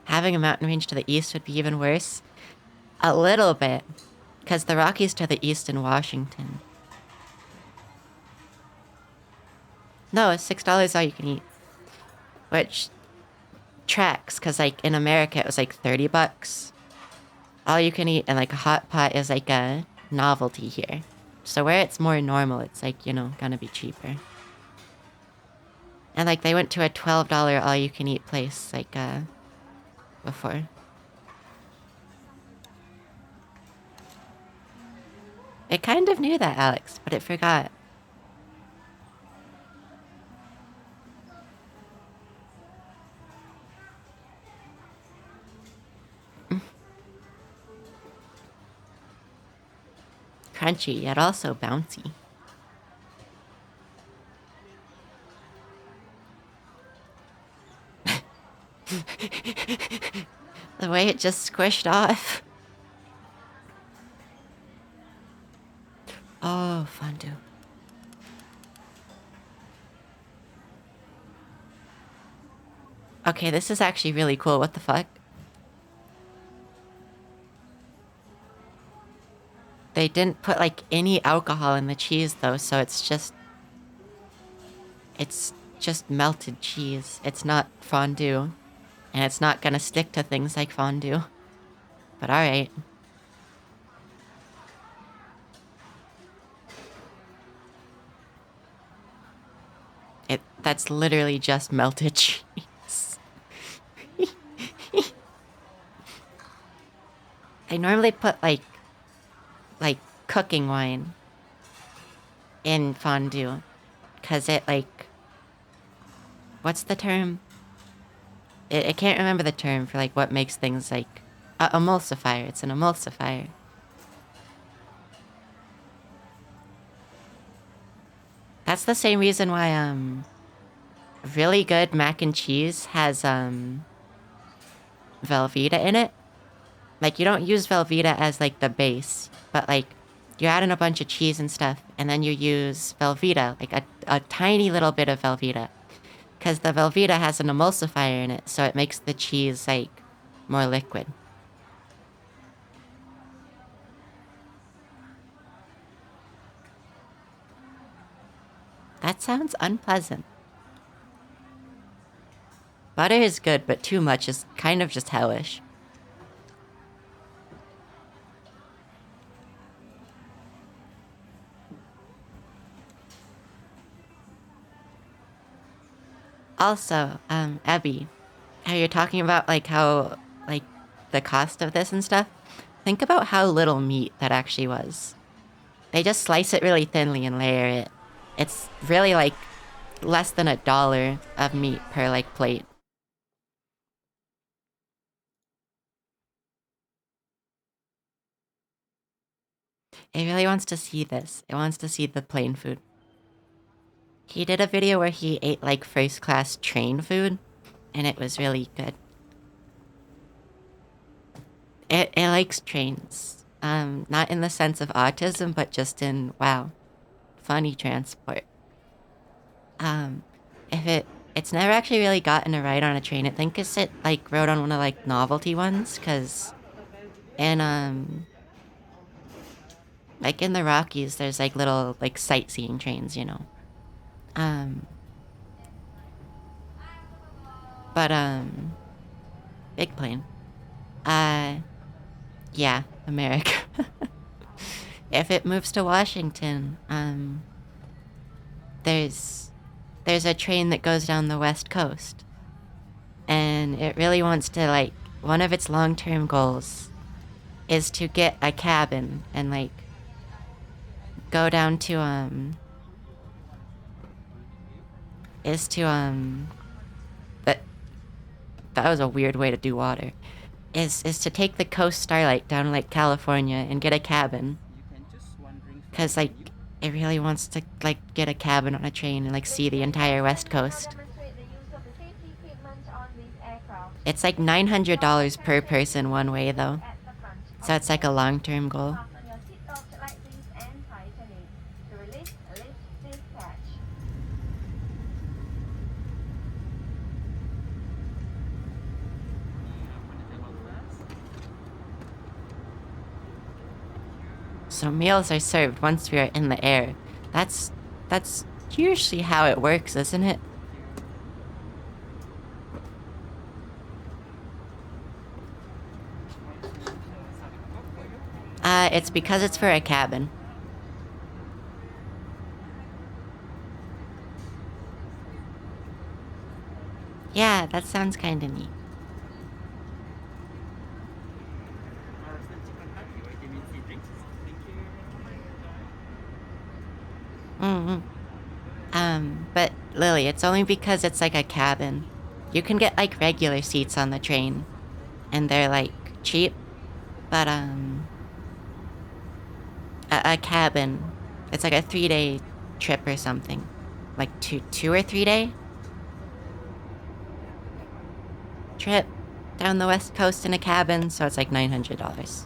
Having a mountain range to the east would be even worse. A little bit. Because the Rockies to the east in Washington. No, it's $6 all you can eat. Which tracks, because like in America it was like $30. All you can eat and like a hot pot is like a novelty here. So where it's more normal, it's like, you know, gonna be cheaper. And like they went to a $12 all you can eat place like before. It kind of knew that, Alex, but it forgot. Crunchy, yet also bouncy. The way it just squished off. Oh, fondue. Okay, this is actually really cool. What the fuck? They didn't put like any alcohol in the cheese though, so it's just melted cheese. It's not fondue. And it's not gonna stick to things like fondue. But alright. That's literally just melted cheese. They normally put like cooking wine in fondue. Cause it like, what's the term? I can't remember the term for like what makes things like, emulsifier. It's an emulsifier. That's the same reason why, really good mac and cheese has, Velveeta in it. Like, you don't use Velveeta as, like, the base, but, like, you add in a bunch of cheese and stuff, and then you use Velveeta, like, a tiny little bit of Velveeta. Because the Velveeta has an emulsifier in it, so it makes the cheese, like, more liquid. That sounds unpleasant. Butter is good, but too much is kind of just hellish. Also, Abby, how you're talking about, like, how, like, the cost of this and stuff, think about how little meat that actually was. They just slice it really thinly and layer it. It's really, like, less than $1 of meat per, like, plate. It really wants to see this. It wants to see the plain food. He did a video where he ate, like, first-class train food, and it was really good. It likes trains. Not in the sense of autism, but just in, wow, funny transport. It's never actually really gotten a ride on a train. I think it, like, rode on one of, like, novelty ones, because like, in the Rockies, there's, like, little, like, sightseeing trains, you know. But, big plane. Yeah, America. If it moves to Washington, there's a train that goes down the west coast, and it really wants to, like, one of its long-term goals is to get a cabin and, like, go down to that that was a weird way to do water. Is to take the Coast Starlight down to, like, California and get a cabin. Cause, like, it really wants to, like, get a cabin on a train and, like, see the entire west coast. It's like $900 per person one way, though. So it's like a long-term goal. So meals are served once we are in the air. That's usually how it works, isn't it? It's because it's for a cabin. Yeah, that sounds kinda neat. Mm-hmm. But Lily, it's only because it's like a cabin. You can get, like, regular seats on the train, and they're, like, cheap, but a cabin, it's like a 3-day trip or something, like two or 3-day trip down the west coast in a cabin, so it's like $900.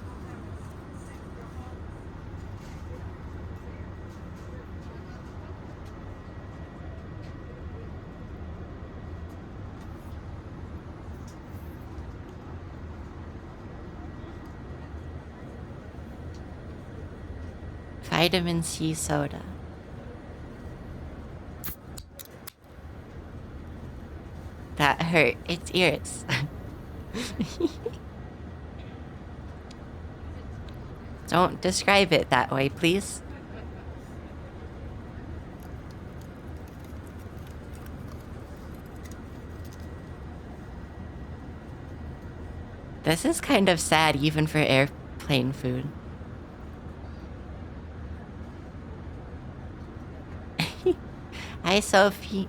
Vitamin C soda. That hurt its ears. Don't describe it that way, please. This is kind of sad even for airplane food. Hi, Sophie.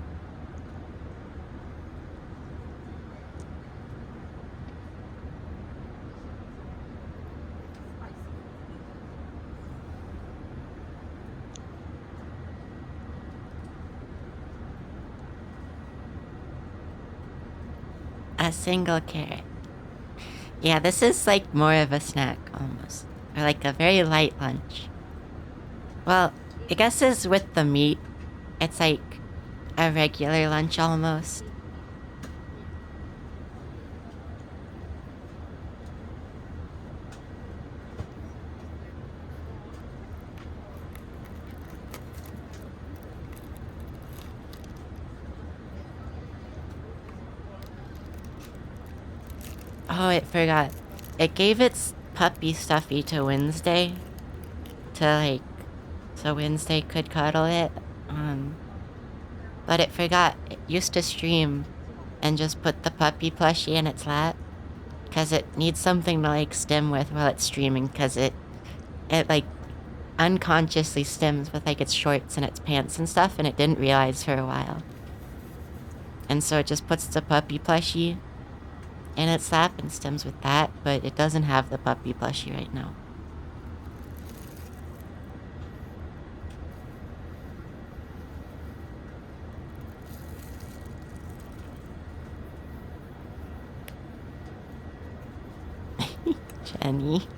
A single carrot. Yeah, this is like more of a snack almost. Or like a very light lunch. Well, I guess is with the meat. It's like a regular lunch almost. Oh, I forgot. It gave its puppy Stuffy to Wednesday. To, like, so Wednesday could cuddle it. But it forgot. It used to stream and just put the puppy plushie in its lap. Because it needs something to, like, stim with while it's streaming. Because it, like, unconsciously stims with, like, its shorts and its pants and stuff. And it didn't realize for a while. And so it just puts the puppy plushie in its lap and stims with that. But it doesn't have the puppy plushie right now. Jenny.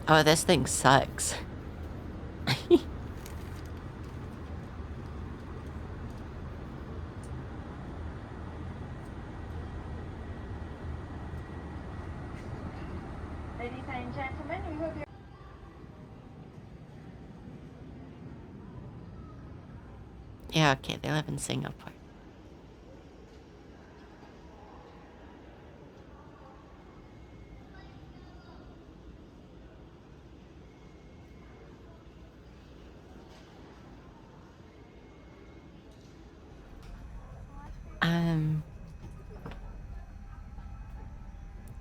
Oh, this thing sucks. Ladies and gentlemen, we hope you're... Yeah, okay, they live in Singapore.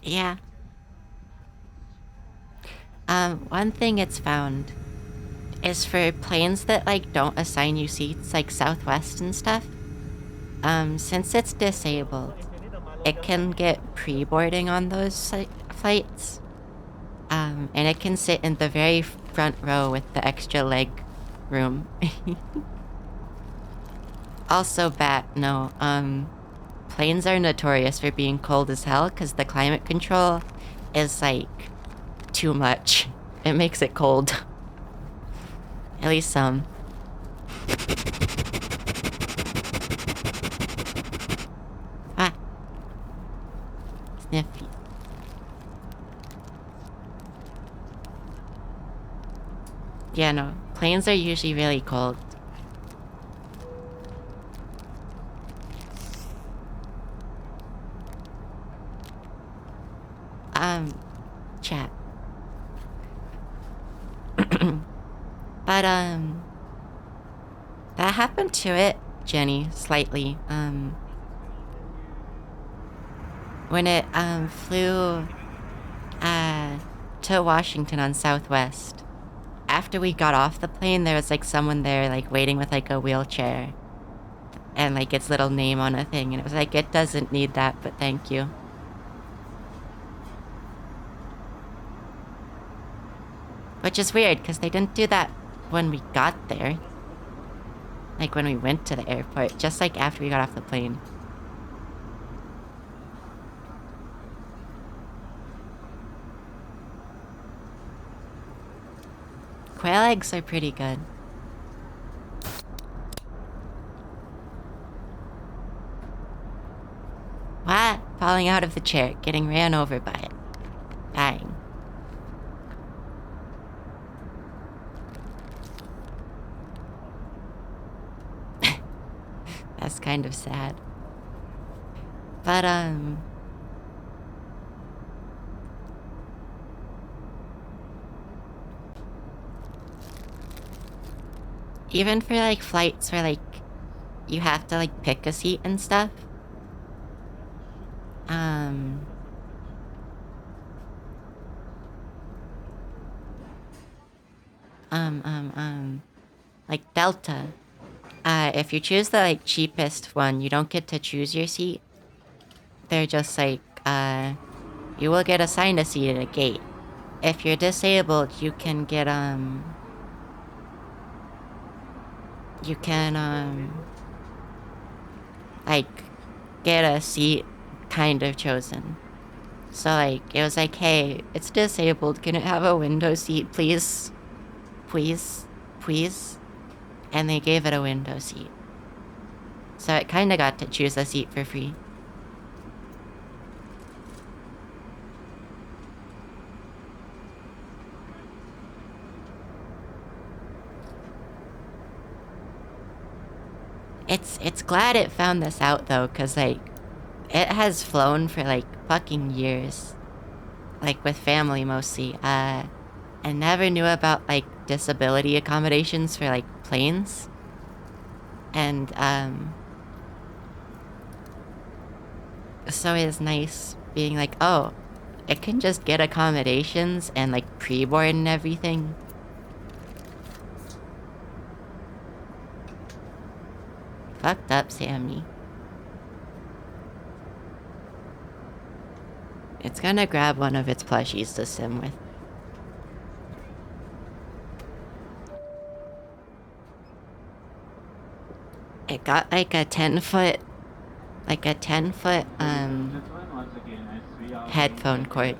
Yeah. One thing it's found is for planes that like don't assign you seats, like Southwest and stuff. Since it's disabled, it can get pre-boarding on those flights. And it can sit in the very front row with the extra leg room. Also, no. Planes are notorious for being cold as hell because the climate control is like too much. It makes it cold. At least some. Ah. Sniffy. Yeah, no. Planes are usually really cold. Chat. But, that happened to it, Jenny, slightly. When it, flew, to Washington on Southwest. After we got off the plane, there was, like, someone there, like, waiting with, like, a wheelchair. And, like, its little name on a thing. And it was like, it doesn't need that, but thank you. Which is weird, because they didn't do that when we got there. Like, when we went to the airport. Just, like, after we got off the plane. Quail eggs are pretty good. What? Falling out of the chair, getting ran over by it. Dying. That's kind of sad. But, even for, like, flights where, like, you have to, like, pick a seat and stuff. Like Delta. If you choose the, like, cheapest one, you don't get to choose your seat. They're just like, you will get assigned a seat at a gate. If you're disabled, you can get, you can, like, get a seat kind of chosen. So, like, it was like, hey, it's disabled. Can it have a window seat, please? Please? Please? And they gave it a window seat. So it kind of got to choose a seat for free. It's glad it found this out, though, because, like, it has flown for, like, fucking years. Like, with family, mostly. I never knew about, like, disability accommodations for, like, planes. And, so it's nice being like, oh, it can just get accommodations and, like, pre-board and everything. Fucked up, Sammy. It's gonna grab one of its plushies to sim with. It got like a 10-foot, headphone cord.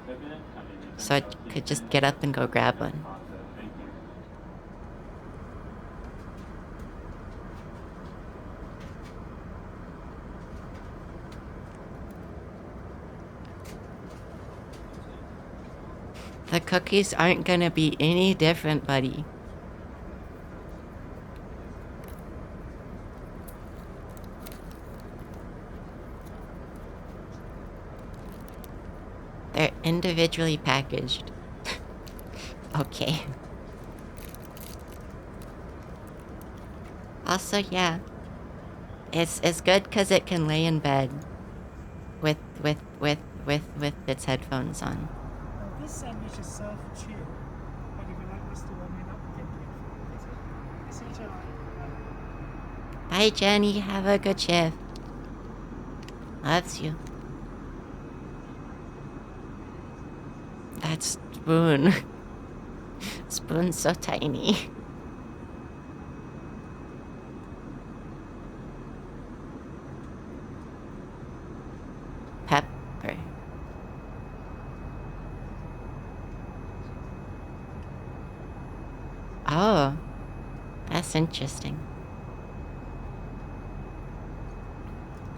So it could just get up and go grab one. The cookies aren't gonna be any different, buddy. They're individually packaged. Okay. Also, yeah. It's good because it can lay in bed with with its headphones on. Now this sandwich is served chill, but if you like us to warm it up, we can do it for you. See you later. Bye, Jenny. Have a good shift. Loves you. That spoon. Spoon's so tiny. Pepper. Oh, that's interesting.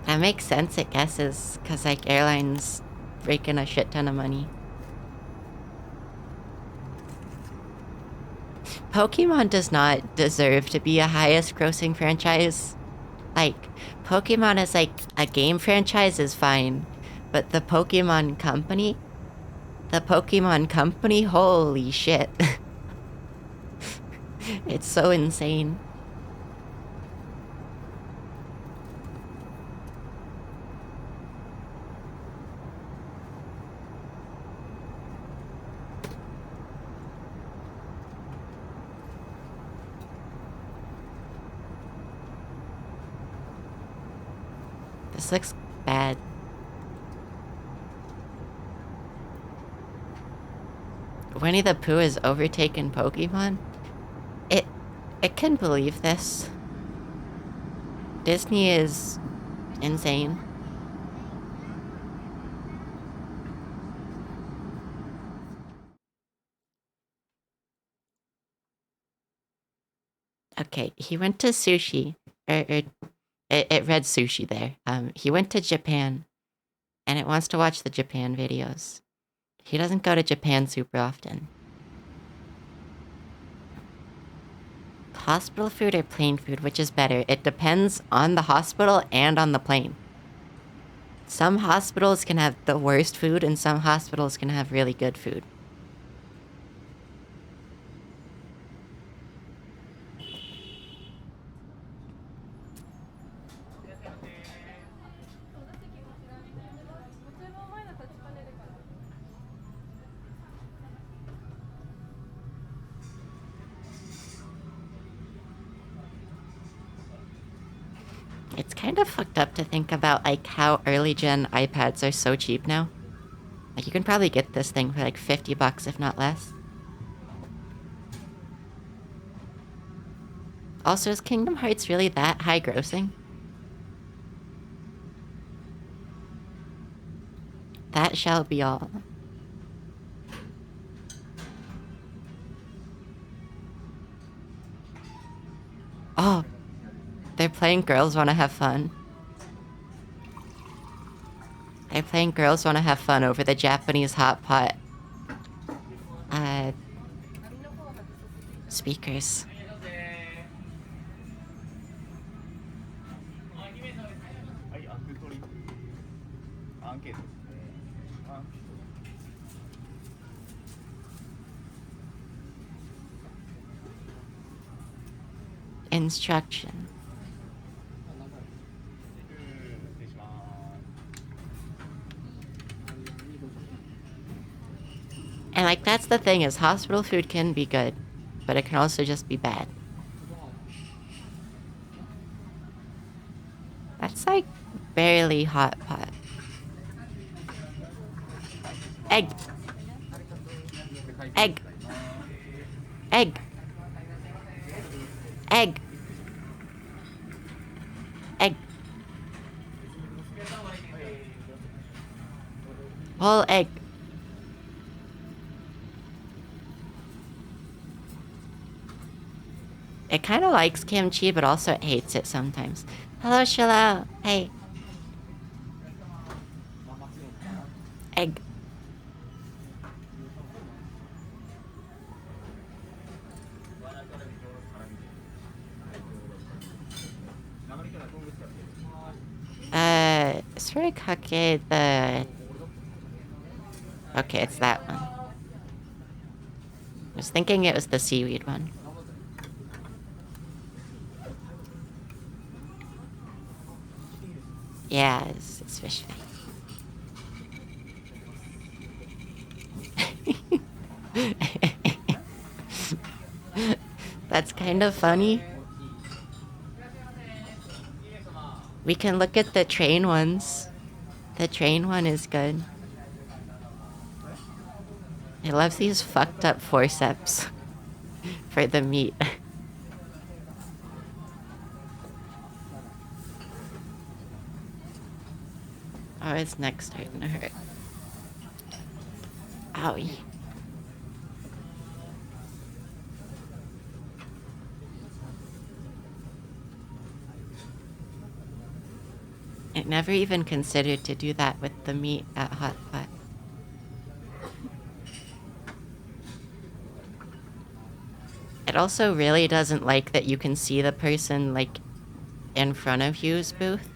That makes sense, I guess, is because like airlines rake in a shit ton of money. Pokemon does not deserve to be a highest grossing franchise. Like, Pokemon as like a game franchise is fine, but the Pokemon Company, holy shit. It's so insane. This looks bad. Winnie the Pooh has overtaken Pokemon? It can believe this. Disney is insane. Okay, he went to sushi. It read sushi there. He went to Japan, and it wants to watch the Japan videos. He doesn't go to Japan super often. Hospital food or plane food, which is better? It depends on the hospital and on the plane. Some hospitals can have the worst food, and some hospitals can have really good food. It's kind of fucked up to think about like how early gen iPads are so cheap now. Like you can probably get this thing for like $50 if not less. Also, is Kingdom Hearts really that high grossing? That shall be all. Oh, they're playing Girls Wanna Have Fun. They're playing Girls Wanna Have Fun over the Japanese hot pot. Speakers. Instruction. And like that's the thing is hospital food can be good, but it can also just be bad. That's like barely hot pot. Egg. Egg. Egg. Egg. Egg. Whole egg. It kind of likes kimchi, but also hates it sometimes. Hello, Shalao. Hey. Egg. Surikake, the... Okay, it's that one. I was thinking it was the seaweed one. Yeah, it's fish face. That's kind of funny. We can look at the train ones. The train one is good. I love these fucked up forceps for the meat. Oh, his neck's starting to hurt. Owie. I never even considered to do that with the meat at Hot Pot. It also really doesn't like that you can see the person, like, in front of you's booth.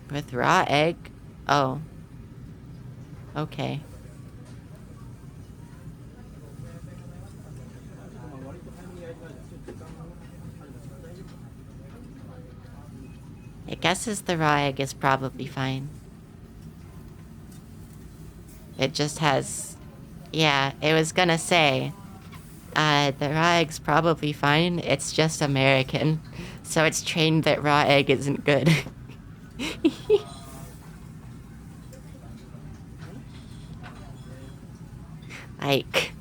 With raw egg? Oh. Okay. I guess the raw egg is probably fine. It just has... Yeah, I was gonna say... the raw egg's probably fine. It's just American. So it's trained that raw egg isn't good. Like...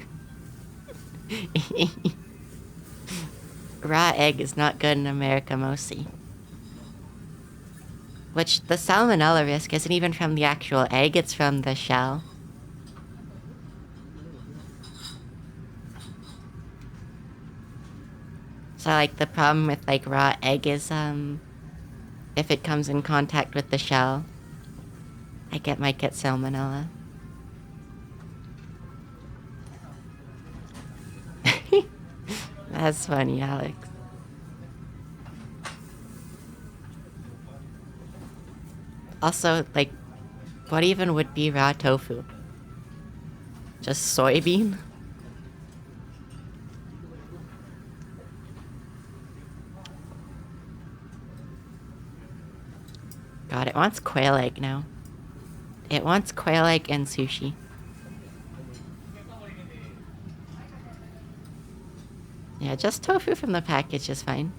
raw egg is not good in America mostly. Which, the salmonella risk isn't even from the actual egg, it's from the shell. So, like, the problem with, like, raw egg is, if it comes in contact with the shell, might get salmonella. That's funny, Alex. Also, like, what even would be raw tofu? Just soybean? God, it wants quail egg now. It wants quail egg and sushi. Yeah, just tofu from the package is fine.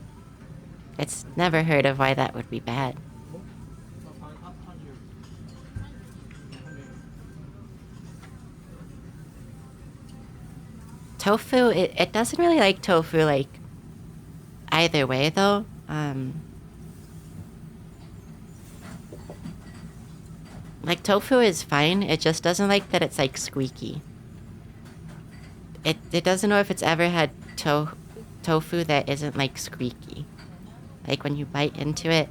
It's never heard of why that would be bad. Tofu, it doesn't really like tofu, like, either way, though. Like, tofu is fine, it just doesn't like that it's, like, squeaky. It doesn't know if it's ever had tofu that isn't, like, squeaky. Like, when you bite into it,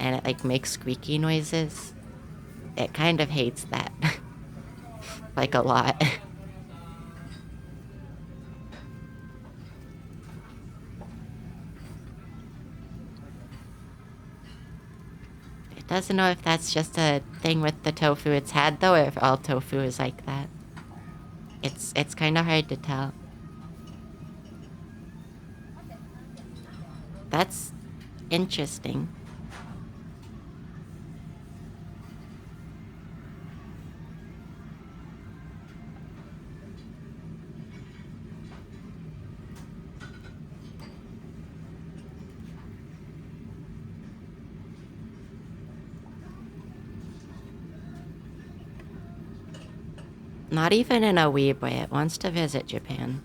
and it, like, makes squeaky noises, it kind of hates that. Like, a lot. It doesn't know if that's just a thing with the tofu it's had, though, or if all tofu is like that. It's kind of hard to tell. That's interesting. Not even in a weeb way, it wants to visit Japan.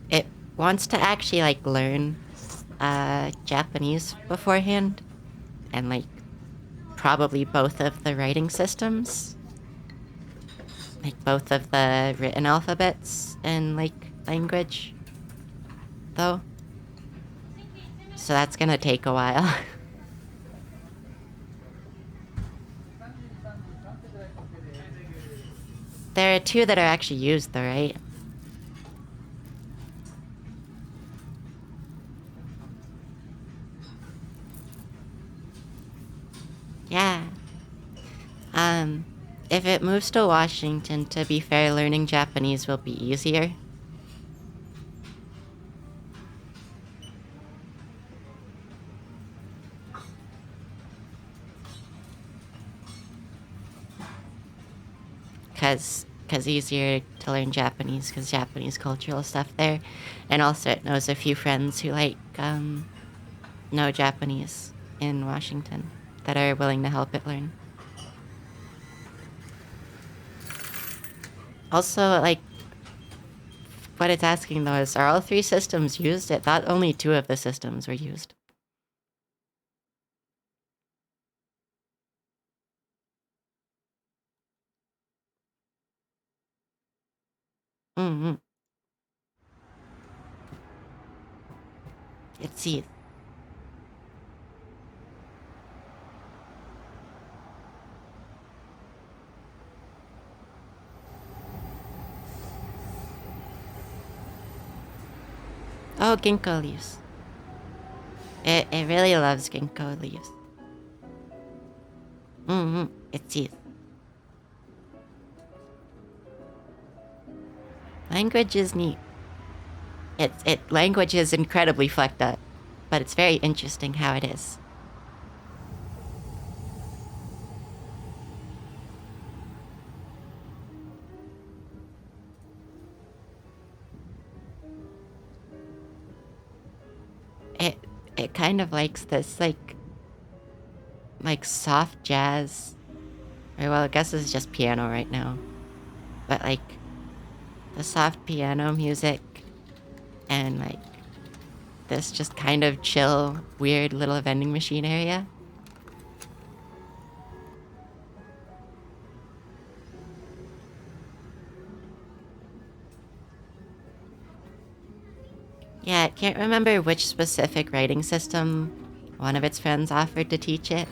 It wants to actually, like, learn Japanese beforehand. And, like, probably both of the writing systems. Like, both of the written alphabets in, like, language. Though. So that's gonna take a while. There are two that are actually used, though, right? Yeah. If it moves to Washington, to be fair, learning Japanese will be easier. because easier to learn Japanese because Japanese cultural stuff there, and also it knows a few friends who know Japanese in Washington that are willing to help it learn. Also, like, what it's asking though is, are all 3 systems used? It thought only 2 of the systems were used. Mm-hmm. Let's see. Oh, ginkgo leaves. It really loves ginkgo leaves. Mm-hmm. It's teeth. Language is neat. Language is incredibly fucked up, but it's very interesting how it is. It kind of likes this like soft jazz. Or well, I guess it's just piano right now. But like the soft piano music and like this just kind of chill, weird little vending machine area. Yeah, I can't remember which specific writing system one of its friends offered to teach it.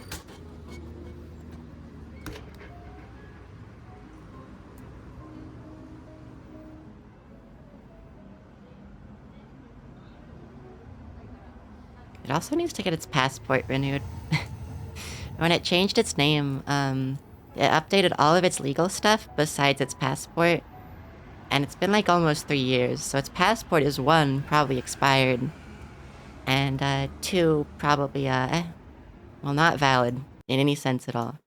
It also needs to get its passport renewed. When it changed its name, it updated all of its legal stuff besides its passport. And it's been like almost 3 years, so its passport is 1, probably expired. And 2, probably, well, not valid in any sense at all.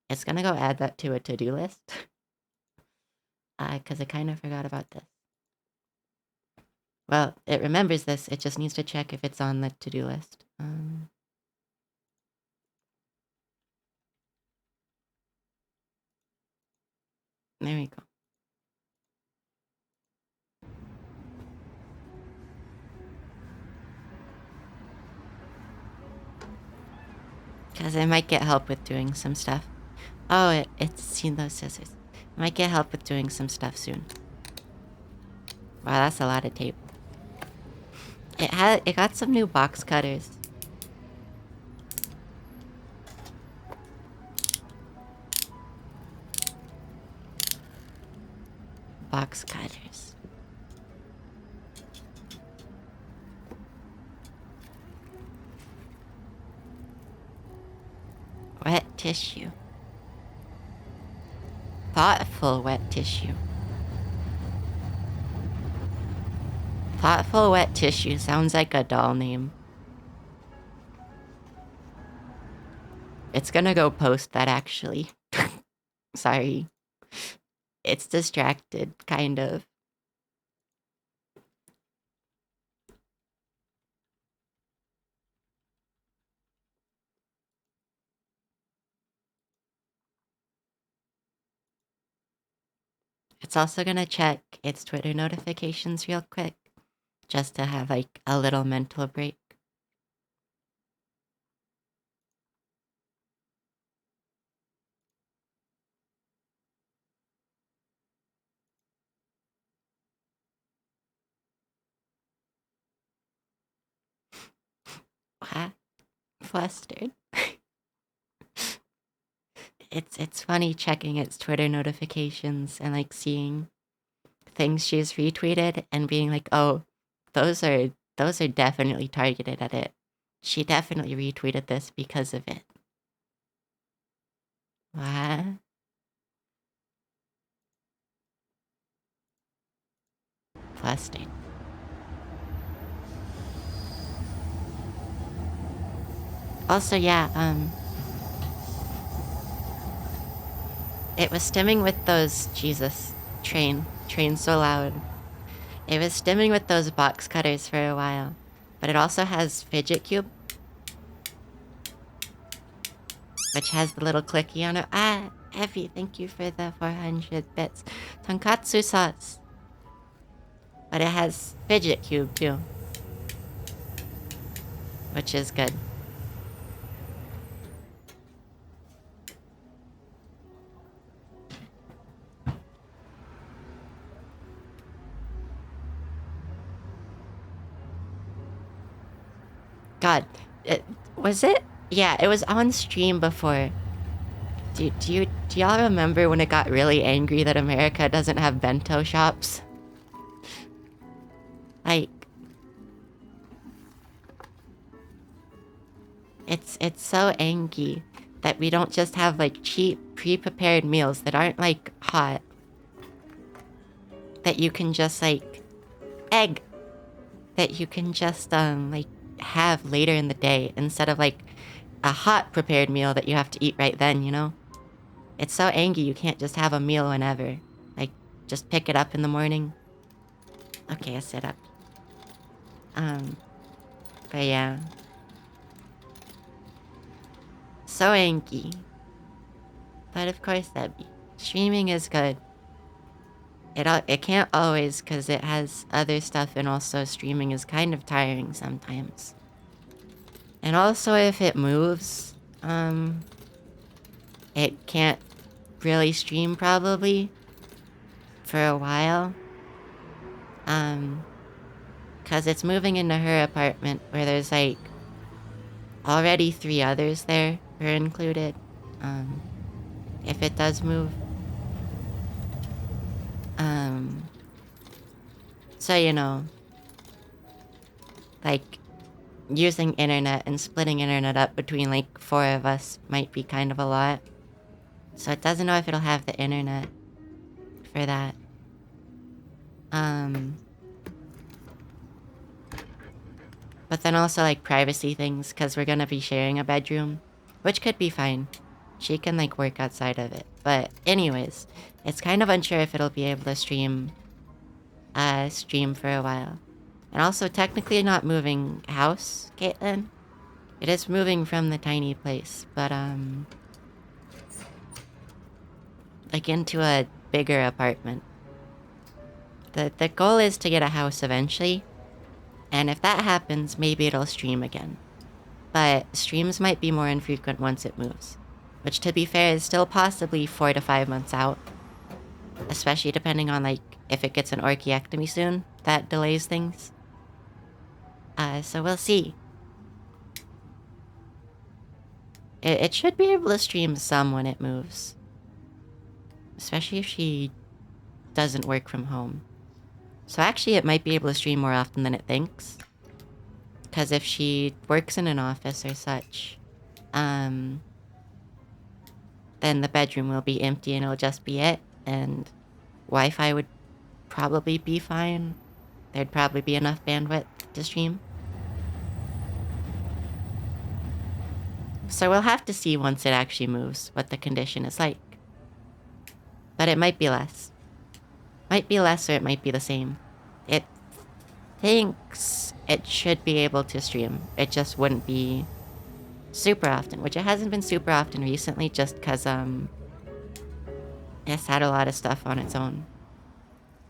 It's gonna go add that to a to-do list. Because I kind of forgot about this. Well, it remembers this, it just needs to check if it's on the to-do list. There we go. Because it might get help with doing some stuff. Oh, it's seen those scissors. It might get help with doing some stuff soon. Wow, that's a lot of tape. It got some new box cutters. Box cutters. Wet tissue. Thoughtful wet tissue. Thoughtful wet tissue sounds like a doll name. It's gonna go post that actually. Sorry. It's distracted, kind of. It's also gonna check its Twitter notifications real quick, just to have like a little mental break. What? Flustered. It's funny checking its Twitter notifications and like seeing things she's retweeted and being like, oh, those are definitely targeted at it. She definitely retweeted this because of it. What? Flustered. Also, yeah, It was stimming with those... Jesus. Train so loud. It was stimming with those box cutters for a while. But it also has Fidget Cube. Which has the little clicky on it. Ah, Effie, thank you for the 400 bits. Tonkatsu sauce. But it has Fidget Cube too. Which is good. God, was it? Yeah, it was on stream before. Do y'all remember when it got really angry that America doesn't have bento shops? Like, it's so angry that we don't just have like cheap pre-prepared meals that aren't like hot. That you can just like egg. That you can just like have later in the day instead of like a hot prepared meal that you have to eat right then, you know? It's so angry you can't just have a meal whenever. Like, just pick it up in the morning. Okay, I sit up. But yeah. So angry. But of course that'd be. Streaming is good. It can't always because it has other stuff, and also streaming is kind of tiring sometimes. And also if it moves, it can't really stream probably for a while. Cause it's moving into her apartment where there's like already 3 others there who are included. If it does move. So you know, like using internet and splitting internet up between like 4 of us might be kind of a lot. So it doesn't know if it'll have the internet for that. But then also like privacy things, because we're gonna be sharing a bedroom, which could be fine. She can like work outside of it. But anyways, it's kind of unsure if it'll be able to stream for a while. And also technically not moving house, Caitlin. It is moving from the tiny place, but like into a bigger apartment. The goal is to get a house eventually. And if that happens, maybe it'll stream again. But streams might be more infrequent once it moves. Which, to be fair, is still possibly 4 to 5 months out. Especially depending on, like, if it gets an orchiectomy soon. That delays things. So we'll see. It should be able to stream some when it moves. Especially if she doesn't work from home. So actually it might be able to stream more often than it thinks. Because if she works in an office or such, then the bedroom will be empty and it'll just be it. And Wi-Fi would probably be fine. There'd probably be enough bandwidth to stream. So we'll have to see once it actually moves what the condition is like. But it might be less. Might be less or it might be the same. It thinks it should be able to stream. It just wouldn't be super often, which it hasn't been super often recently just because it's had a lot of stuff on its own.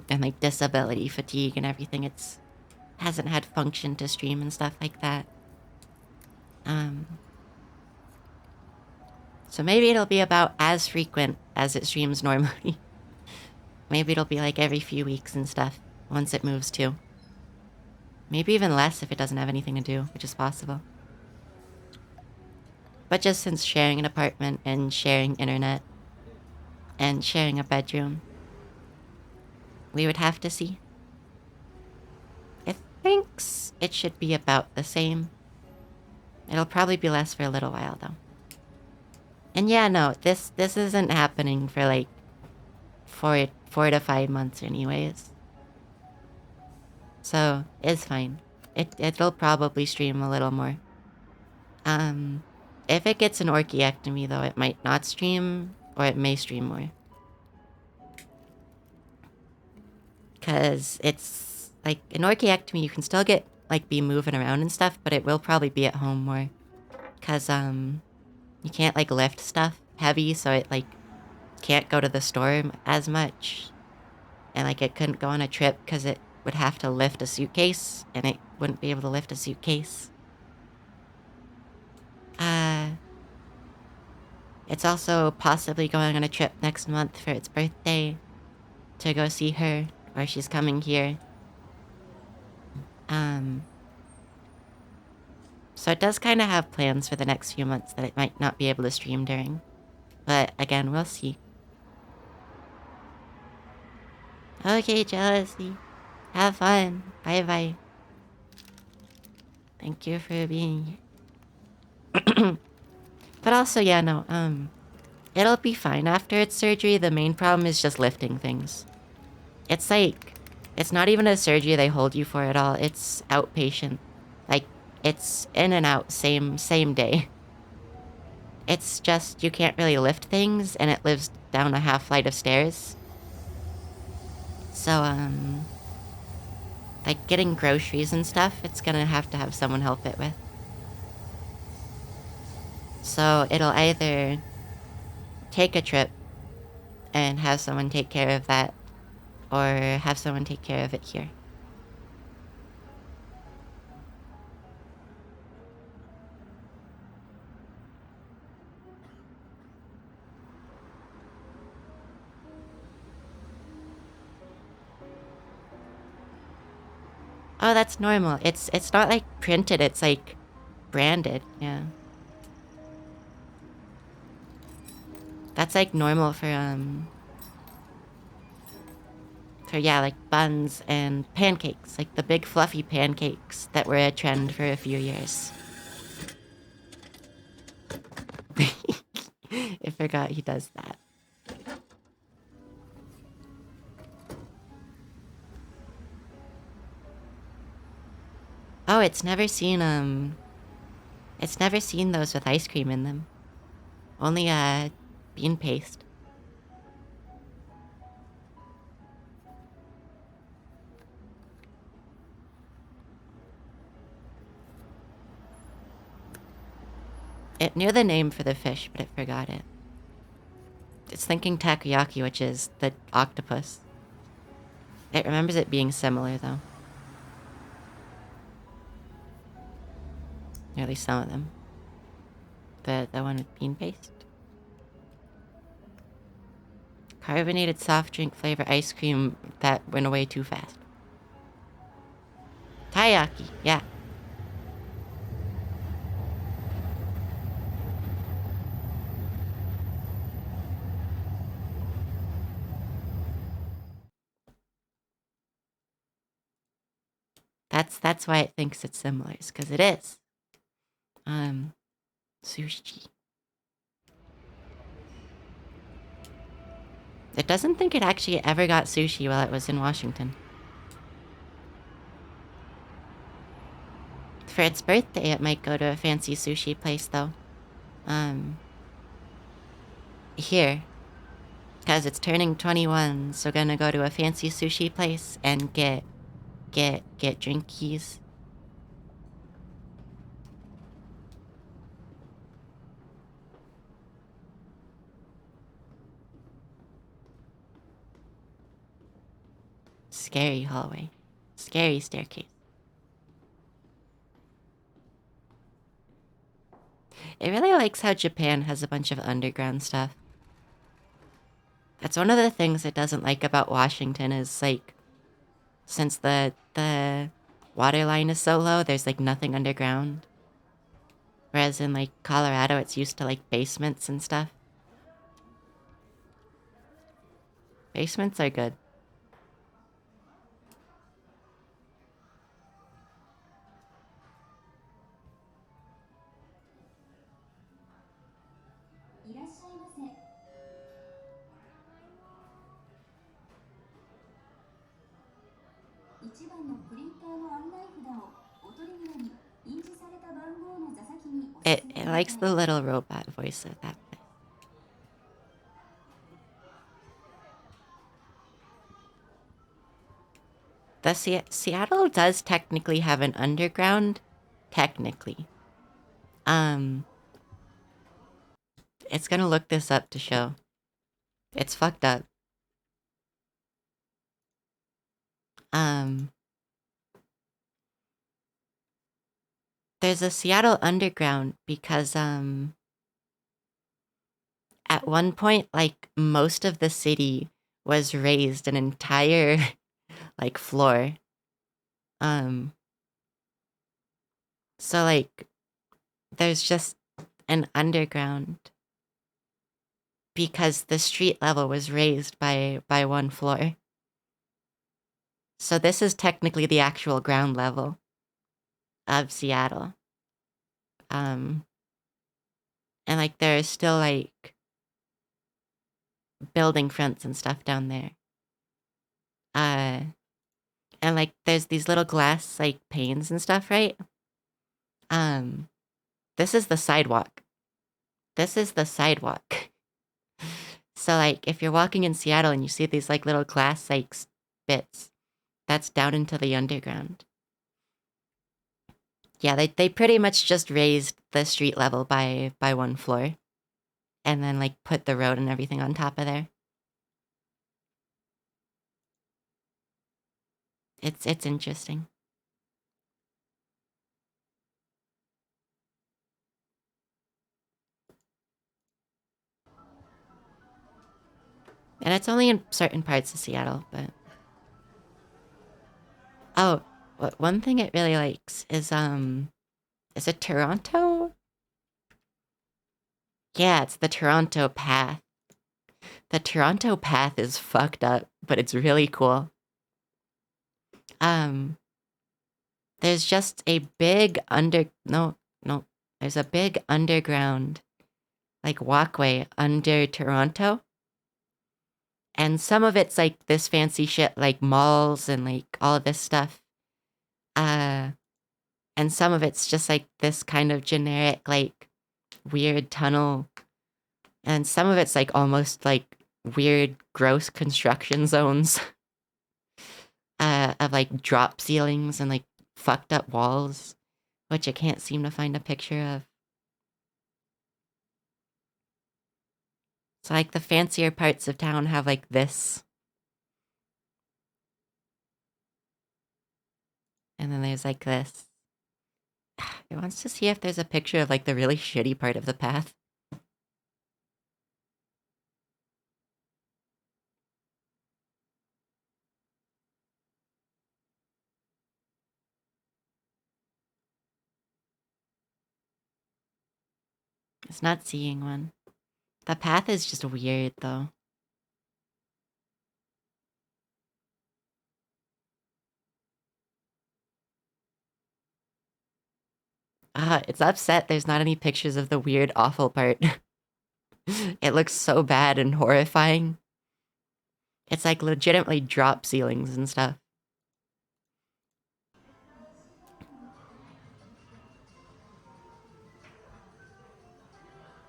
And like disability fatigue and everything. It's hasn't had function to stream and stuff like that. So maybe it'll be about as frequent as it streams normally. Maybe it'll be like every few weeks and stuff, once it moves too. Maybe even less if it doesn't have anything to do, which is possible. But just since sharing an apartment and sharing internet and sharing a bedroom, we would have to see. It thinks it should be about the same. It'll probably be less for a little while though. And yeah, no, this isn't happening for like 4 to 5 months anyways. So, it's fine. It'll probably stream a little more. If it gets an orchiectomy though, it might not stream, or it may stream more. Because it's like an orchiectomy, you can still get like be moving around and stuff, but it will probably be at home more. Because you can't like lift stuff heavy, so it like can't go to the store as much. And like it couldn't go on a trip because it would have to lift a suitcase, and it wouldn't be able to lift a suitcase. It's also possibly going on a trip next month for its birthday to go see her, or she's coming here. So it does kind of have plans for the next few months that it might not be able to stream during. But again, we'll see. Okay, Jealousy. Have fun. Bye-bye. Thank you for being here. But also, yeah, no, it'll be fine. After its surgery, the main problem is just lifting things. It's like, it's not even a surgery they hold you for at all. It's outpatient. Like, it's in and out same day. It's just, you can't really lift things, and it lives down a half flight of stairs. So, like getting groceries and stuff, it's gonna have to have someone help it with. So it'll either take a trip and have someone take care of that, or have someone take care of it here. Oh, that's normal. It's not like printed, it's like branded, yeah. That's like normal for yeah, like buns and pancakes, like the big fluffy pancakes that were a trend for a few years. I forgot he does that. Oh, it's never seen those with ice cream in them. Only bean paste. It knew the name for the fish, but it forgot it. It's thinking takoyaki, which is the octopus. It remembers it being similar, though. Or at least some of them. The one with bean paste. Carbonated soft drink flavor ice cream that went away too fast. Taiyaki, yeah. That's why it thinks it's similar, because it is. Sushi. It doesn't think it actually ever got sushi while it was in Washington. For its birthday, it might go to a fancy sushi place, though. Here. Because it's turning 21, so gonna go to a fancy sushi place and get drinkies. Scary hallway. Scary staircase. It really likes how Japan has a bunch of underground stuff. That's one of the things it doesn't like about Washington is, like, since the water line is so low, there's, like, nothing underground. Whereas in, like, Colorado, it's used to, like, basements and stuff. Basements are good. It likes the little robot voice of that place. Seattle does technically have an underground. Technically. It's gonna look this up to show. It's fucked up. There's a Seattle underground because, at one point, like, most of the city was raised an entire, like, floor. So, like, there's just an underground because the street level was raised by one floor. So this is technically the actual ground level of Seattle. And like there are still like building fronts and stuff down there. And like there's these little glass like panes and stuff, right? This is the sidewalk. This is the sidewalk. So like if you're walking in Seattle and you see these like little glass like bits, that's down into the underground. Yeah, they pretty much just raised the street level by one floor. And then like put the road and everything on top of there. It's interesting. And it's only in certain parts of Seattle, but oh, one thing it really likes is it Toronto? Yeah, it's the Toronto path. The Toronto path is fucked up, but it's really cool. There's just a big there's a big underground like walkway under Toronto. And some of it's like this fancy shit like malls and like all of this stuff. And some of it's just like this kind of generic like weird tunnel. And some of it's like almost like weird gross construction zones. Of like drop ceilings and like fucked up walls, which I can't seem to find a picture of. So like the fancier parts of town have like this. And then there's like this. It wants to see if there's a picture of like the really shitty part of the path. It's not seeing one. The path is just weird though. It's upset there's not any pictures of the weird, awful part. It looks so bad and horrifying. It's like legitimately drop ceilings and stuff.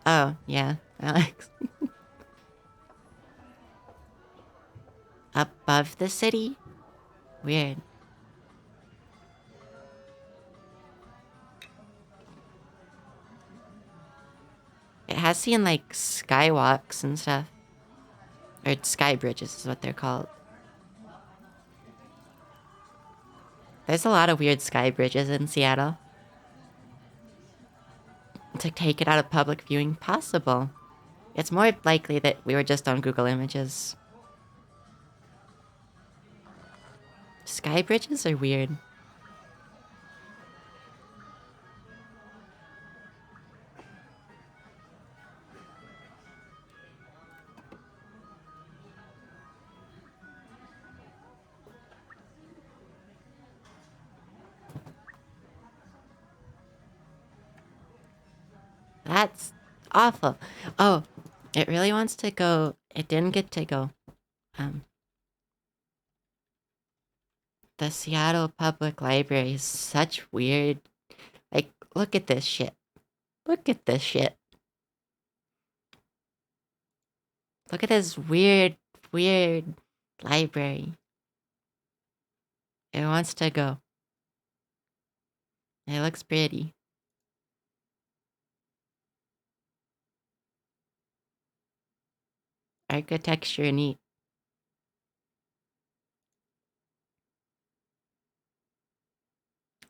Oh, yeah, Alex. Above the city? Weird. It has seen like skywalks and stuff. Or sky bridges is what they're called. There's a lot of weird sky bridges in Seattle. To take it out of public viewing, possible. It's more likely that we were just on Google Images. Sky bridges are weird. That's awful. Oh, it really wants to go. It didn't get to go. The Seattle Public Library is such weird. Like, look at this shit. Look at this shit. Look at this weird library. It wants to go. It looks pretty. Architecture neat.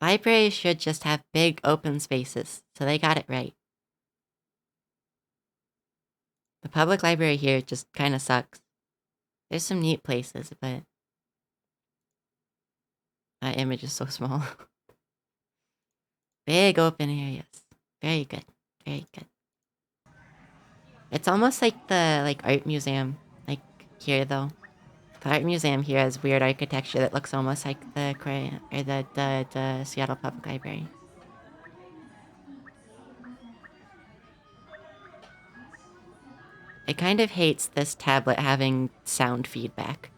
Libraries should just have big open spaces, so they got it right. The public library here just kind of sucks. There's some neat places, but that image is so small. Big open areas. Very good. Very good. It's almost like the art museum, like here though. The art museum here has weird architecture that looks almost like the Seattle Public Library. It kind of hates this tablet having sound feedback.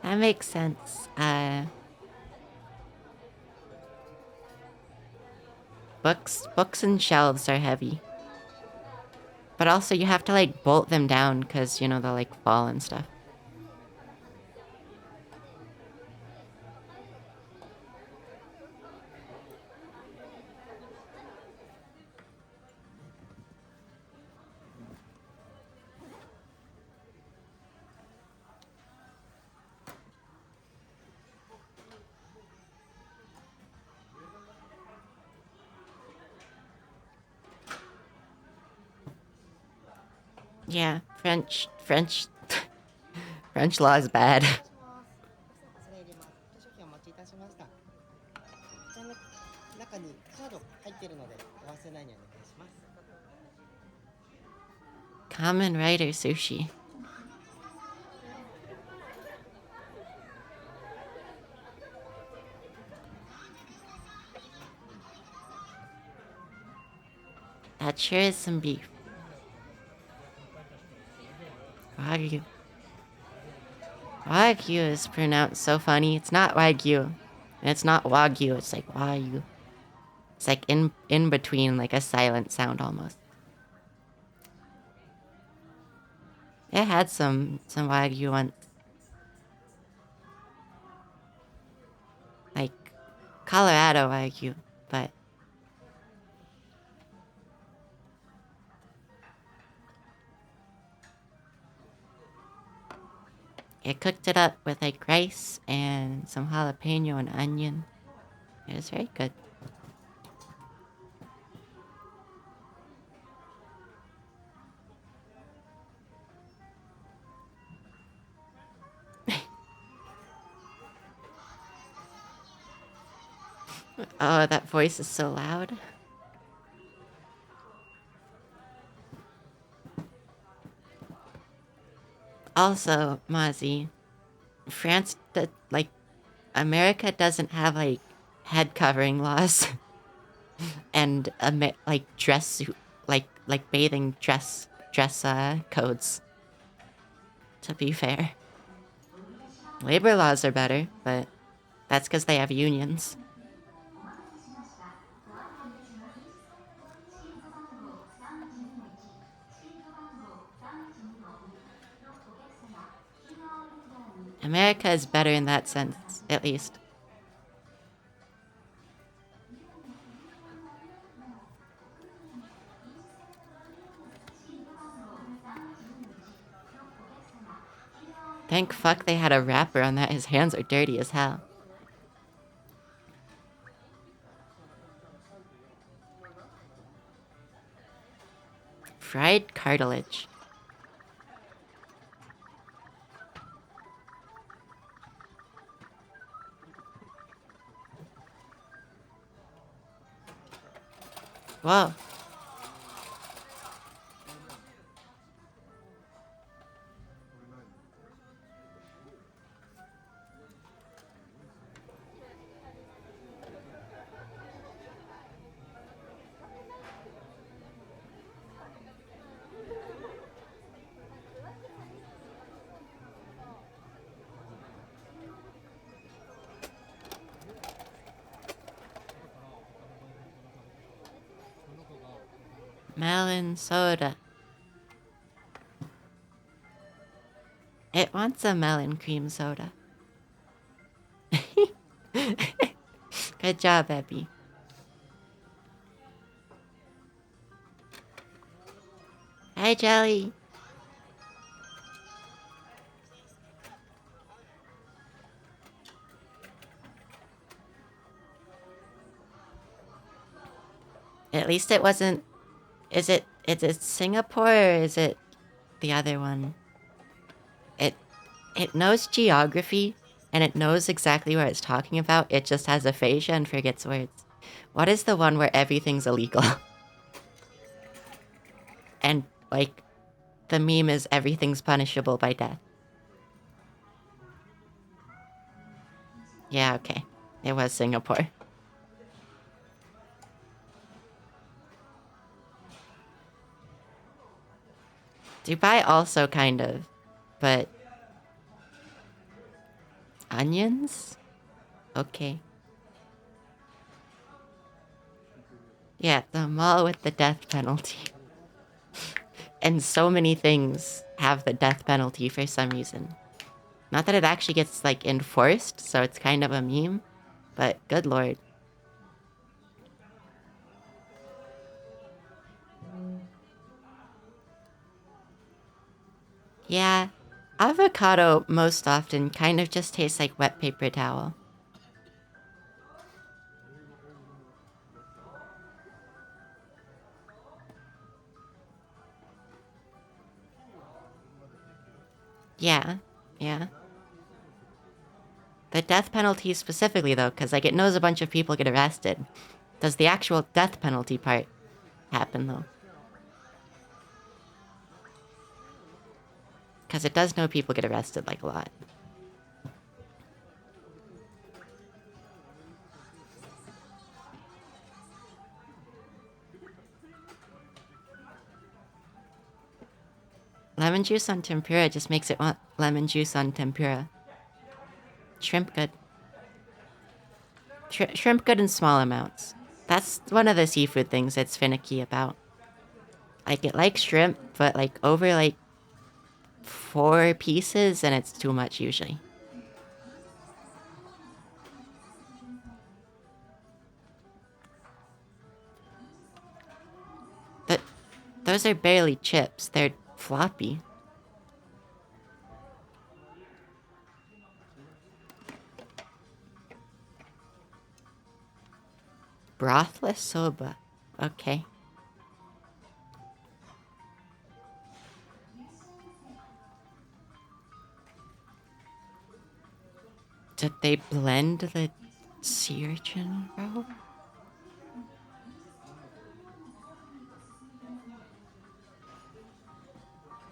That makes sense. Books and shelves are heavy. But also you have to bolt them down because, you know, they'll fall and stuff. Yeah, French French law is bad. それ入れます。図書券お持ちいたしました。こちらの中にカード入っているのでお忘れないようにお願いします。 Common Rider sushi. That sure is some beef. Wagyu. Wagyu is pronounced so funny. It's not Wagyu. And it's not Wagyu. It's like Wagyu. It's like in between, like a silent sound almost. It had some Wagyu once. Like Colorado Wagyu, but it cooked it up with rice and some jalapeno and onion. It was very good. Oh, that voice is so loud. Also, Mozzie, America doesn't have head covering laws and dress suit, bathing dress codes. To be fair, labor laws are better, but that's because they have unions. America is better in that sense, at least. Thank fuck they had a wrapper on that. His hands are dirty as hell. Fried cartilage. Whoa. Melon soda. It wants a melon cream soda. Good job, Eppy. Hi, Jelly. At least it wasn't... Is it Singapore or is it the other one? It knows geography and it knows exactly what it's talking about. It just has aphasia and forgets words. What is the one where everything's illegal? And, like, the meme is everything's punishable by death. Yeah, okay. It was Singapore. Dubai also kind of, but... Onions? Okay. Yeah, the mall with the death penalty. And so many things have the death penalty for some reason. Not that it actually gets, like, enforced, so it's kind of a meme, but good lord. Yeah, avocado most often kind of just tastes like wet paper towel. Yeah, yeah. The death penalty specifically, though, because, like, it knows a bunch of people get arrested. Does the actual death penalty part happen, though? Because it does know people get arrested, like, a lot. Lemon juice on tempura just makes it want lemon juice on tempura. Shrimp good. Shrimp good in small amounts. That's one of the seafood things it's finicky about. Like, it likes shrimp, but, like, over, like, 4 pieces, and it's too much usually. Those are barely chips. They're floppy. Brothless soba. Okay. Did they blend the sea urchin, bro?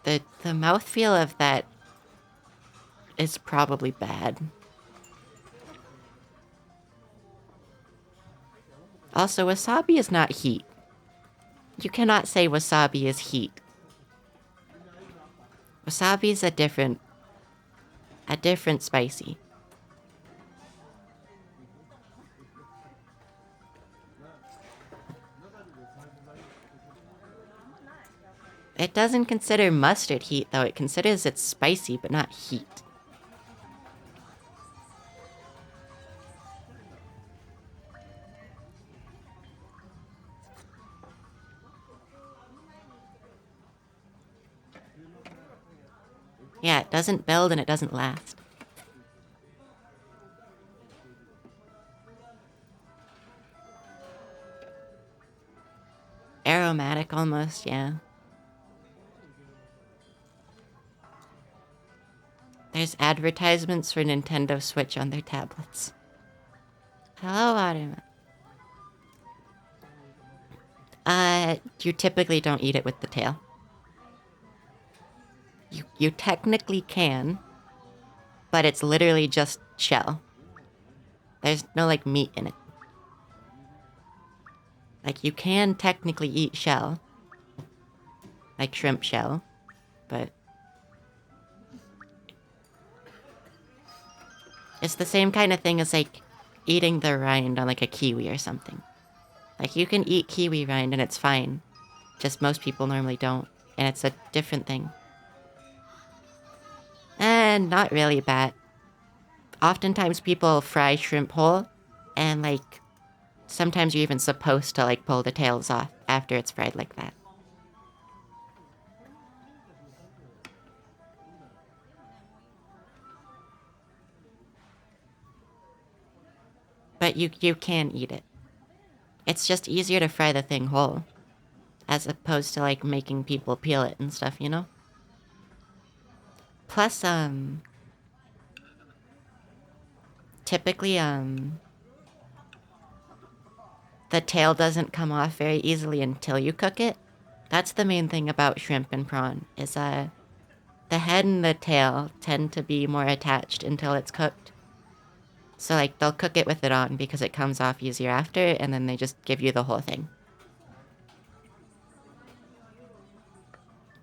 The mouthfeel of that is probably bad. Also, wasabi is not heat. You cannot say wasabi is heat. Wasabi is a different spicy. It doesn't consider mustard heat, though. It considers it spicy, but not heat. Yeah, it doesn't build and it doesn't last. Aromatic almost, yeah. There's advertisements for Nintendo Switch on their tablets. Hello, Watermelon. You typically don't eat it with the tail. You technically can, but it's literally just shell. There's no, like, meat in it. Like, you can technically eat shell. Like shrimp shell, but... It's the same kind of thing as, like, eating the rind on, like, a kiwi or something. Like, you can eat kiwi rind and it's fine. Just most people normally don't. And it's a different thing. And not really bad. Oftentimes people fry shrimp whole, and like sometimes you're even supposed to like pull the tails off after it's fried like that. But you can eat it. It's just easier to fry the thing whole, as opposed to like making people peel it and stuff, you know? Plus, typically, the tail doesn't come off very easily until you cook it. That's the main thing about shrimp and prawn, is the head and the tail tend to be more attached until it's cooked. So like they'll cook it with it on because it comes off easier after, and then they just give you the whole thing.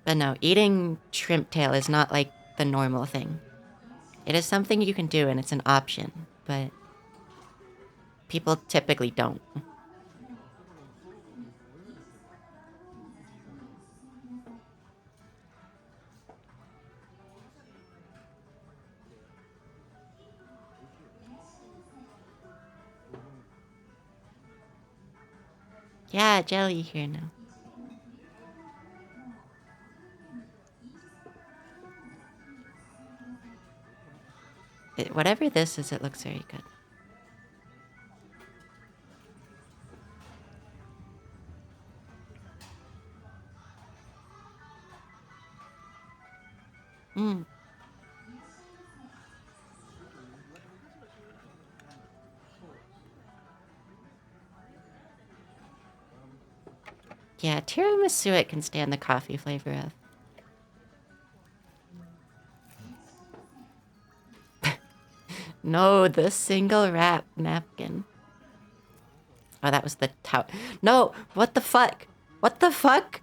But no, eating shrimp tail is not like the normal thing. It is something you can do and it's an option, but people typically don't. Yeah, jelly here now. Whatever this is, it looks very good. Mm. Yeah, tiramisu it can stand the coffee flavor of. No, the single wrap napkin. Oh, that was the towel. No, what the fuck? What the fuck?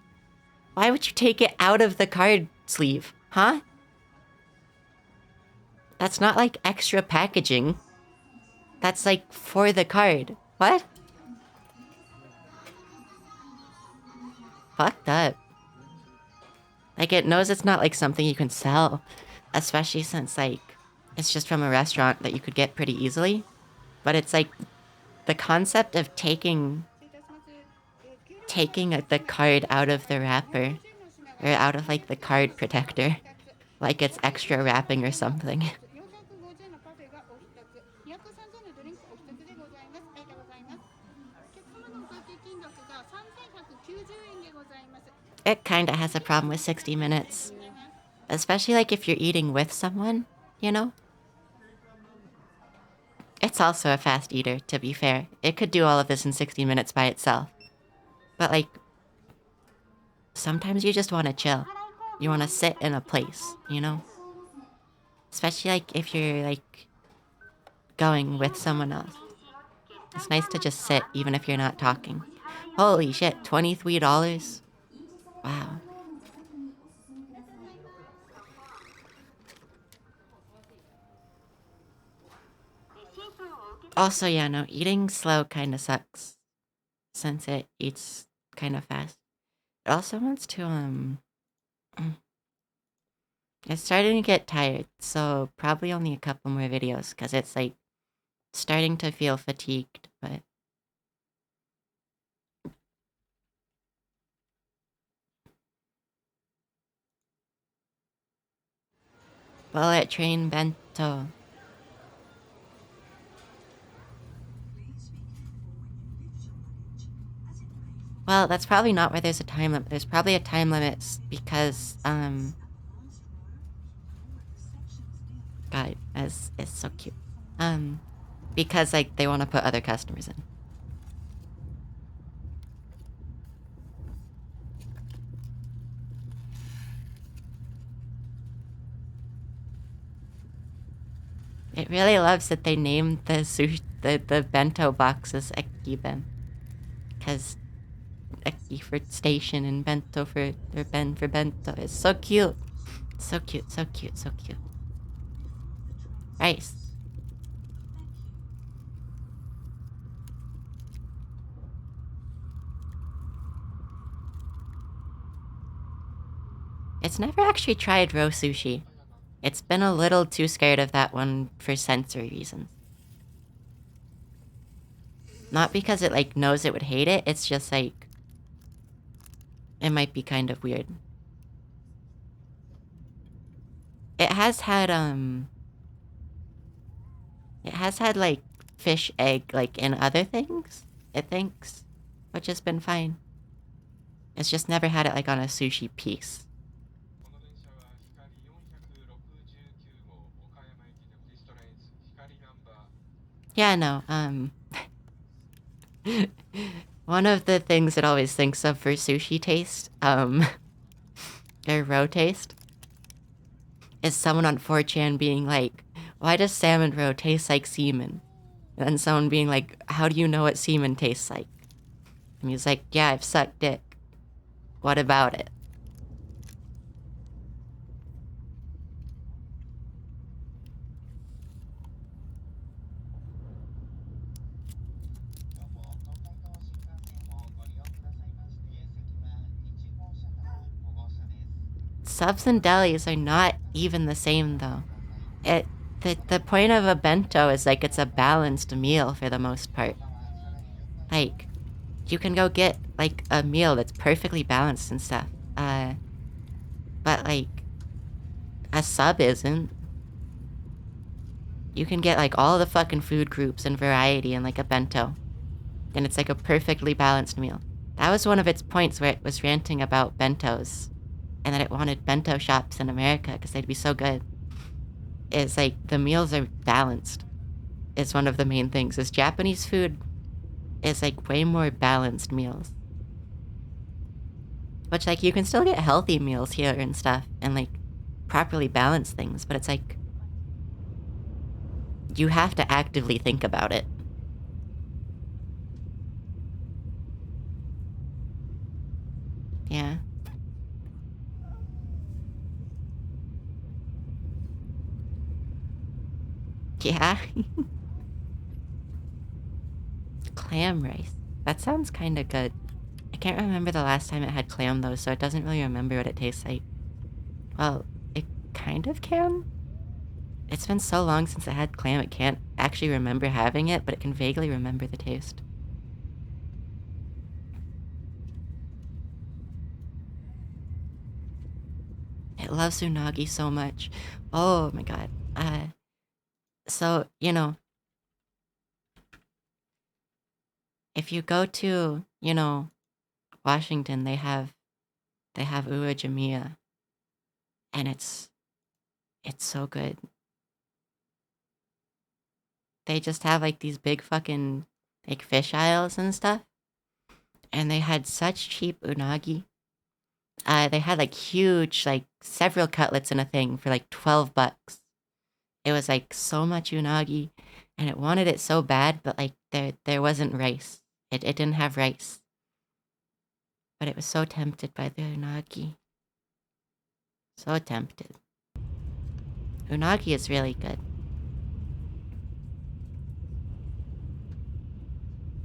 Why would you take it out of the card sleeve? Huh? That's not like extra packaging. That's like for the card. What? Fucked up. Like it knows it's not like something you can sell. Especially since like it's just from a restaurant that you could get pretty easily. But it's like the concept of taking the card out of the wrapper, or out of like the card protector, like it's extra wrapping or something. It kinda has a problem with 60 minutes. Especially like if you're eating with someone, you know? It's also a fast eater, to be fair. It could do all of this in 60 minutes by itself. But like, sometimes you just want to chill. You want to sit in a place, you know? Especially like if you're like going with someone else. It's nice to just sit even if you're not talking. Holy shit, $23? Wow. Also, yeah, no, eating slow kind of sucks. Since it eats kind of fast. It also wants to, it's starting to get tired, so probably only a couple more videos, because it's like starting to feel fatigued, but bullet train bento. Well, that's probably not where there's a time limit. There's probably a time limit because, God, it's so cute. Because, like, they want to put other customers in. It really loves that they named the bento boxes Ekiben. Because Eki for station and bento for bento. It's so cute. So cute, so cute, so cute. Rice. It's never actually tried raw sushi. It's been a little too scared of that one for sensory reasons. Not because it, like, knows it would hate it, it's just, like, it might be kind of weird. It has had, like, fish egg, like, in other things, it thinks, which has been fine. It's just never had it, like, on a sushi piece. Yeah, no, one of the things it always thinks of for sushi taste, or roe taste, is someone on 4chan being like, why does salmon roe taste like semen? And then someone being like, how do you know what semen tastes like? And he's like, yeah, I've sucked dick. What about it? Subs and delis are not even the same though. The point of a bento is like it's a balanced meal for the most part. Like, you can go get like a meal that's perfectly balanced and stuff. But like a sub isn't. You can get like all the fucking food groups and variety in like a bento. And it's like a perfectly balanced meal. That was one of its points where it was ranting about bentos. And that it wanted bento shops in America because they'd be so good. It's like the meals are balanced. It's one of the main things. Is Japanese food is like way more balanced meals. Which like you can still get healthy meals here and stuff and like properly balance things, but it's like you have to actively think about it. Yeah. Yeah. Clam rice. That sounds kind of good. I can't remember the last time it had clam though, so it doesn't really remember what it tastes like. Well, it kind of can. It's been so long since it had clam, it can't actually remember having it, but it can vaguely remember the taste. It loves unagi so much. Oh my god. So, you know, if you go to, you know, Washington, they have uwajimiya, and it's so good. They just have like these big fucking like fish aisles and stuff, and they had such cheap unagi. They had like huge, like several cutlets in a thing for like $12. It was like so much unagi, and it wanted it so bad, but like there wasn't rice. It didn't have rice. But it was so tempted by the unagi. So tempted. Unagi is really good.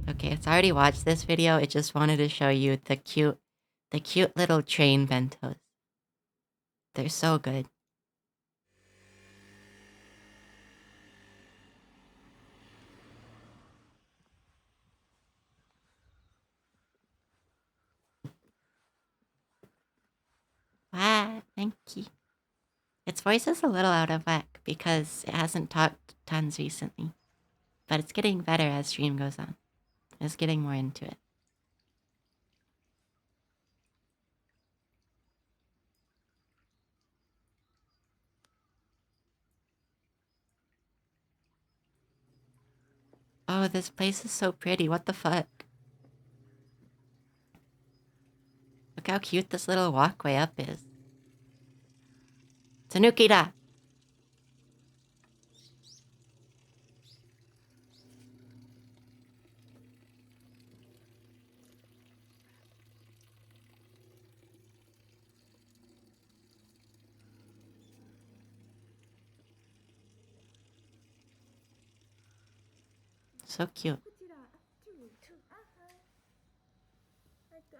Okay, it's already watched this video. It just wanted to show you the cute little train bentos. They're so good. Wow, thank you. Its voice is a little out of whack because it hasn't talked tons recently. But it's getting better as stream goes on. It's getting more into it. Oh, this place is so pretty. What the fuck? Look how cute this little walkway up is. Tanuki da! So cute. こちら、あ、あ、はい。こちら、セット、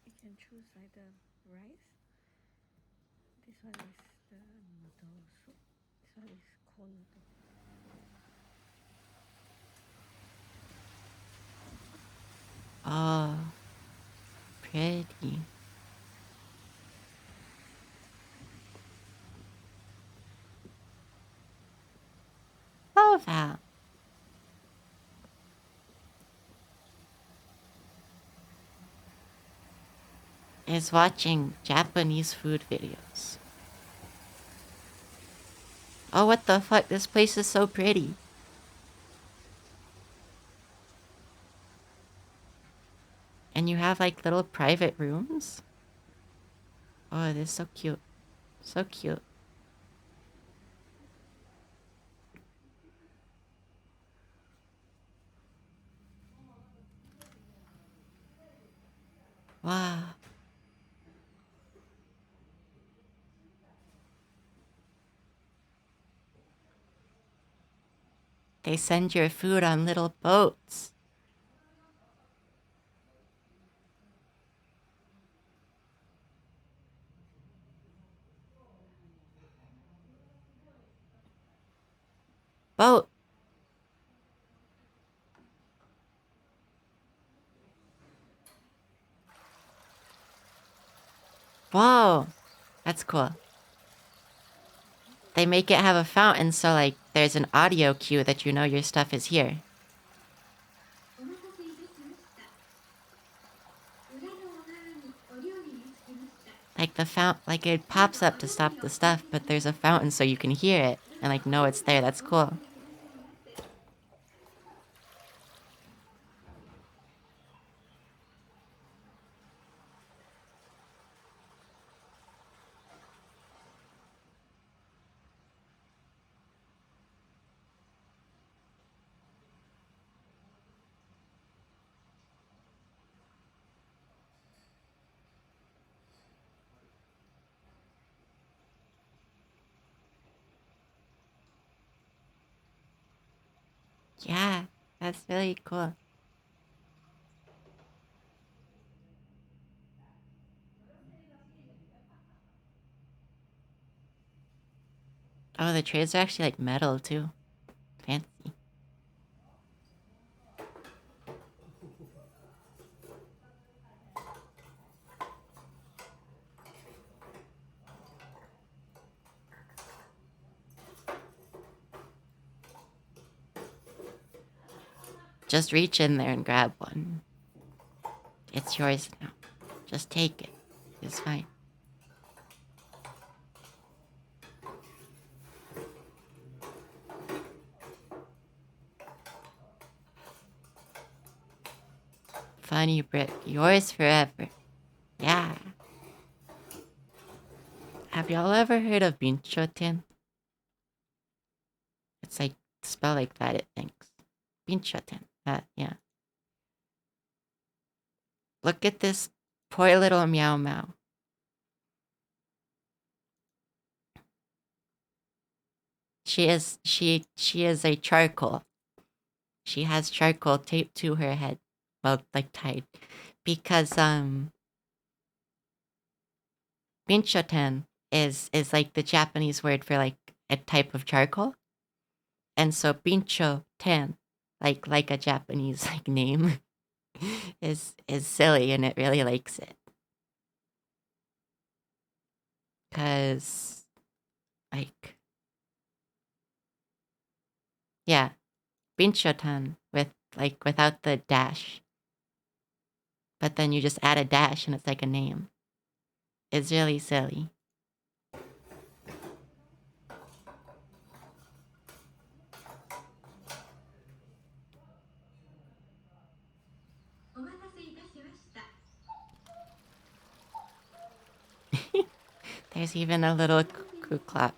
You can choose like the rice. This one is the noodle soup. This one is corn noodle. Oh, pretty. Love that. Is watching Japanese food videos. Oh, what the fuck? This place is so pretty. And you have like little private rooms? Oh, it is so cute. So cute. Wow. They send your food on little boats. Boat. Whoa. That's cool. They make it have a fountain so like there's an audio cue that you know your stuff is here. Like the like it pops up to stop the stuff, but there's a fountain so you can hear it and like know it's there. That's cool. Yeah, that's really cool. Oh, the trays are actually like metal too. Fancy. Just reach in there and grab one. It's yours now. Just take it. It's fine. Funny brick. Yours forever. Yeah. Have y'all ever heard of Binchoten? It's like spelled like that, it thinks. Binchoten. Yeah. Look at this poor little meow meow. She is a charcoal. She has charcoal taped to her head. Well, like tied. Because Binchoten is like the Japanese word for like a type of charcoal. And so Binchoten, like a Japanese like name, is silly and it really likes it. Cause like yeah, Binchoten without the dash. But then you just add a dash and it's like a name. It's really silly. There's even a little cuckoo clock.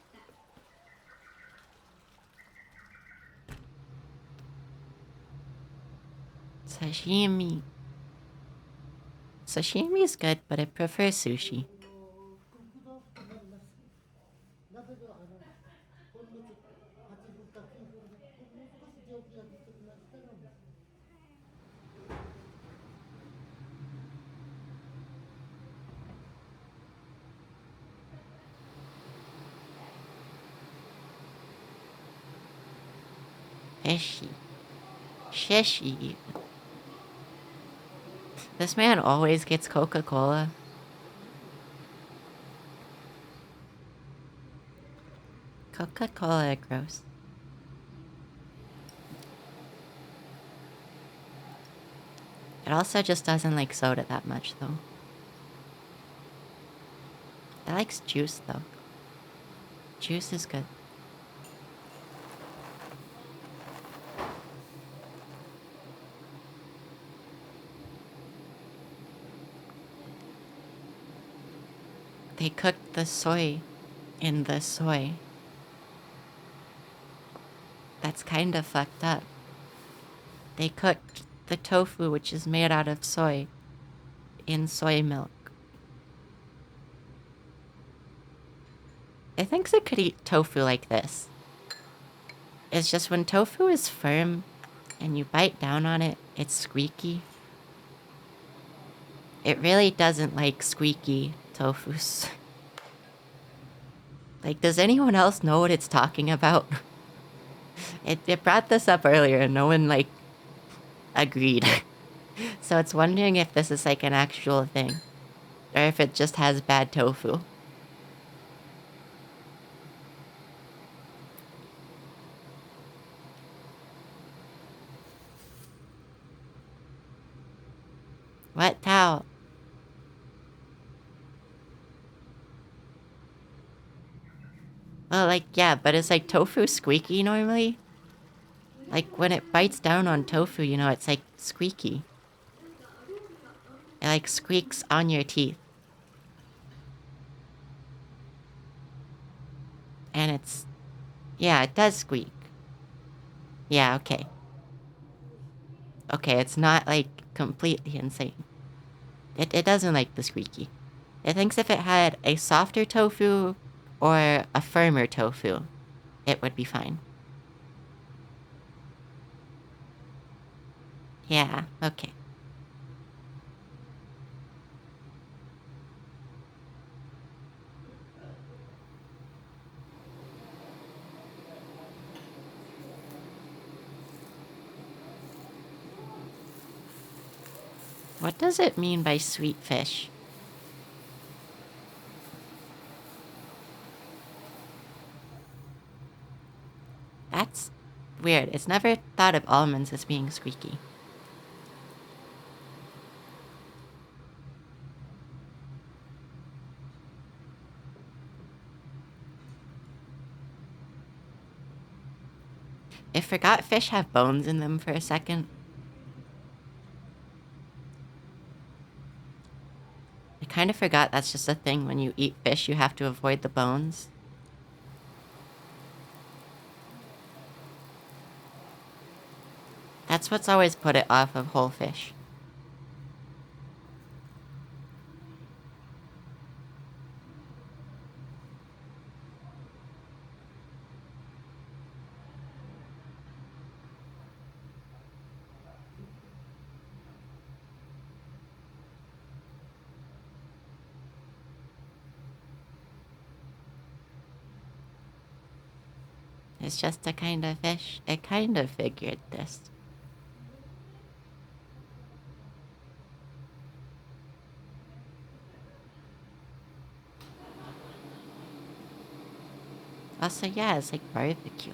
Sashimi. Sashimi is good, but I prefer sushi. Fishy. Shishy. This man always gets Coca-Cola. Coca-Cola, gross. It also just doesn't like soda that much, though. It likes juice, though. Juice is good. They cooked the soy in the soy. That's kind of fucked up. They cooked the tofu, which is made out of soy, in soy milk. It thinks it could eat tofu like this. It's just when tofu is firm and you bite down on it, it's squeaky. It really doesn't like squeaky tofus. Like, does anyone else know what it's talking about? It brought this up earlier and no one, like, agreed. So it's wondering if this is, like, an actual thing. Or if it just has bad tofu. Wet towel. Well, like, yeah, but is, like, tofu squeaky normally? Like, when it bites down on tofu, you know, it's, like, squeaky. It, like, squeaks on your teeth. And it's... Yeah, it does squeak. Yeah, okay. Okay, it's not, like, completely insane. It doesn't like the squeaky. It thinks if it had a softer tofu or a firmer tofu, it would be fine. Yeah, okay. What does it mean by sweet fish? That's weird. It's never thought of almonds as being squeaky. I forgot fish have bones in them for a second. I kind of forgot that's just a thing when you eat fish, you have to avoid the bones. That's what's always put it off of whole fish. It's just a kind of fish. I kind of figured this. Also, yeah, it's like barbecue.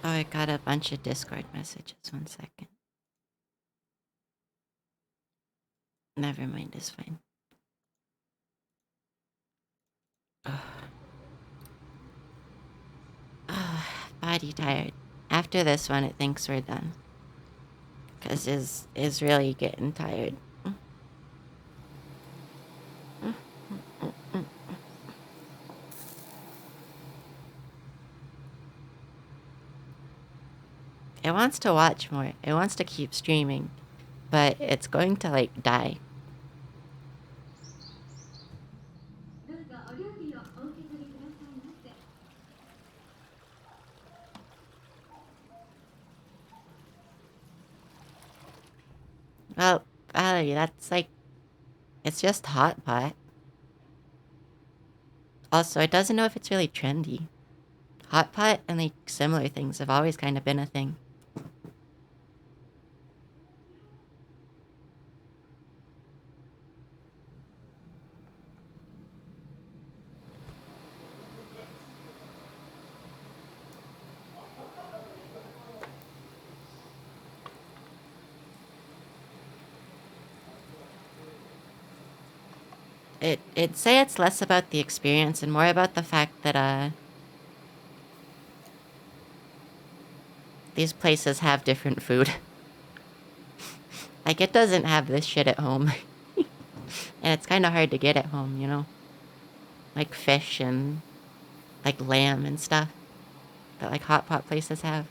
Oh, I got a bunch of Discord messages. 1 second. Never mind, it's fine. Ugh. Ugh, body tired. After this one, it thinks we're done. Because is really getting tired. It wants to watch more. It wants to keep streaming. But it's going to, like, die. Well, Valerie, that's like... It's just hot pot. Also, it doesn't know if it's really trendy. Hot pot and, like, similar things have always kind of been a thing. It'd say it's less about the experience and more about the fact that, these places have different food. Like, it doesn't have this shit at home. And it's kind of hard to get at home, you know? Like fish and, like, lamb and stuff that, like, hot pot places have.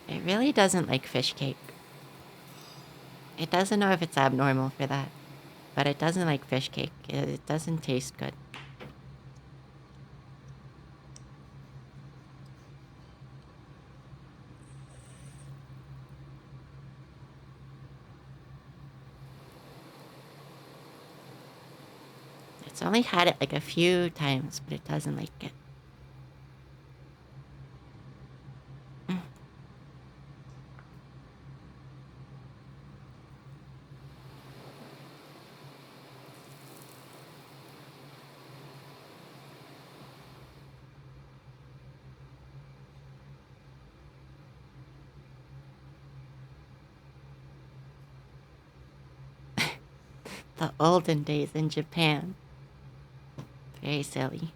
It really doesn't like fish cake. It doesn't know if it's abnormal for that, but it doesn't like fish cake. It doesn't taste good. It's only had it like a few times, but it doesn't like it. The olden days in Japan. Very silly.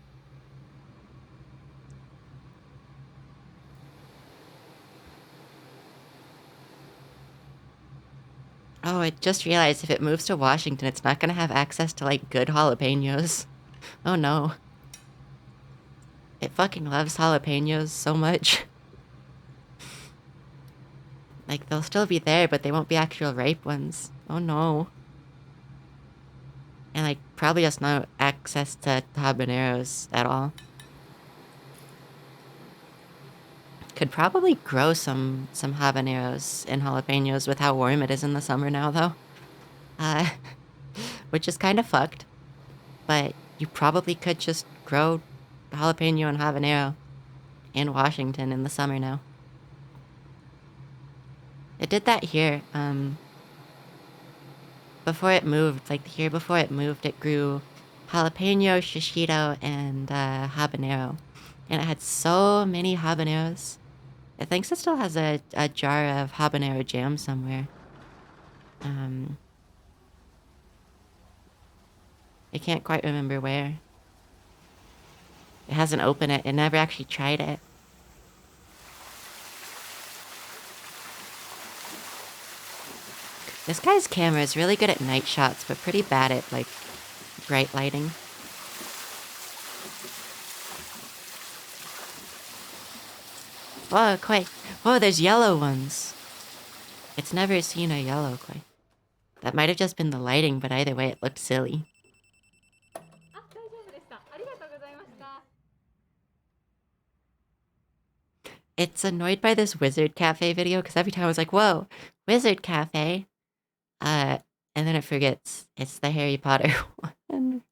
Oh, I just realized if it moves to Washington, it's not gonna have access to, like, good jalapenos. Oh no. It fucking loves jalapenos so much. Like, they'll still be there, but they won't be actual ripe ones. Oh no. And, like, probably just no access to habaneros at all. Could probably grow some habaneros and jalapenos with how warm it is in the summer now, though. Which is kind of fucked. But you probably could just grow jalapeno and habanero in Washington in the summer now. It did that here. Before it moved, like the year before it moved, it grew jalapeno, shishito, and habanero. And it had so many habaneros. It thinks it still has a jar of habanero jam somewhere. I can't quite remember where. It hasn't opened it. It never actually tried it. This guy's camera is really good at night shots, but pretty bad at, like, bright lighting. Whoa, koi. Whoa, there's yellow ones. It's never seen a yellow koi. That might have just been the lighting, but either way, it looked silly. It's annoyed by this Wizard Cafe video, because every time I was like, whoa, Wizard Cafe. And then it forgets it's the Harry Potter one.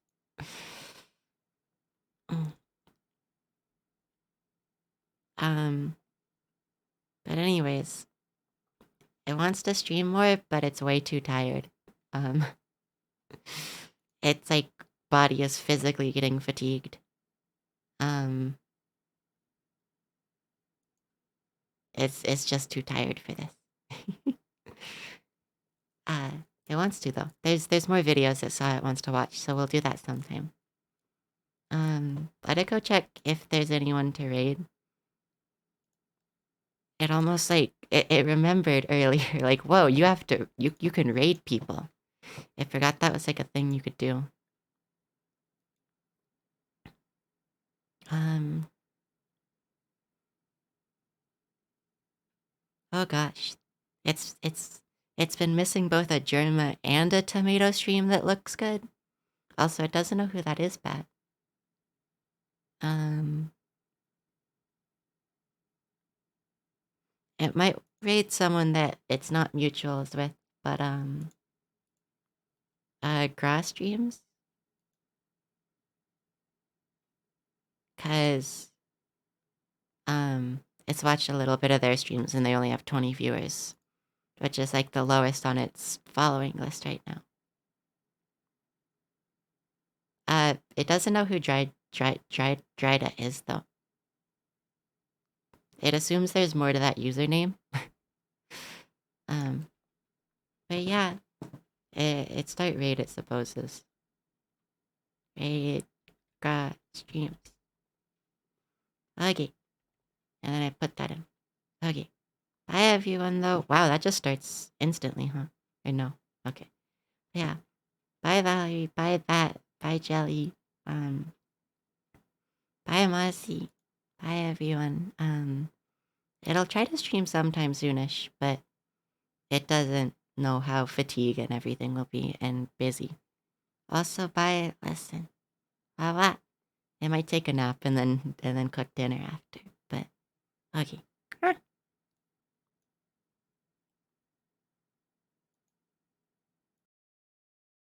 But anyways, it wants to stream more, but it's way too tired. Its like body is physically getting fatigued. It's just too tired for this. It wants to though. There's more videos that saw it wants to watch, so we'll do that sometime. Let it go check if there's anyone to raid. it almost like it remembered earlier, like, whoa, you have to, you can raid people. I forgot that was like a thing you could do. Um, oh gosh. It's been missing both a Germa and a tomato stream that looks good. Also, it doesn't know who that is, Bat. It might raid someone that it's not mutuals with, but grass streams? Cause it's watched a little bit of their streams and they only have 20 viewers, which is like the lowest on its following list right now. It doesn't know who Dryda is though. It assumes there's more to that username. But yeah, it's start raid, it supposes. Raid grass streams. Okay. And then I put that in. Okay. Bye everyone though. Wow, that just starts instantly, huh? I know. Okay. Yeah. Bye Valerie. Bye Bat. Bye Jelly. Bye Mossy. Bye everyone. It'll try to stream sometime soonish, but it doesn't know how fatigue and everything will be and busy. Also bye Lesson. Bye. It might take a nap and then cook dinner after. But okay.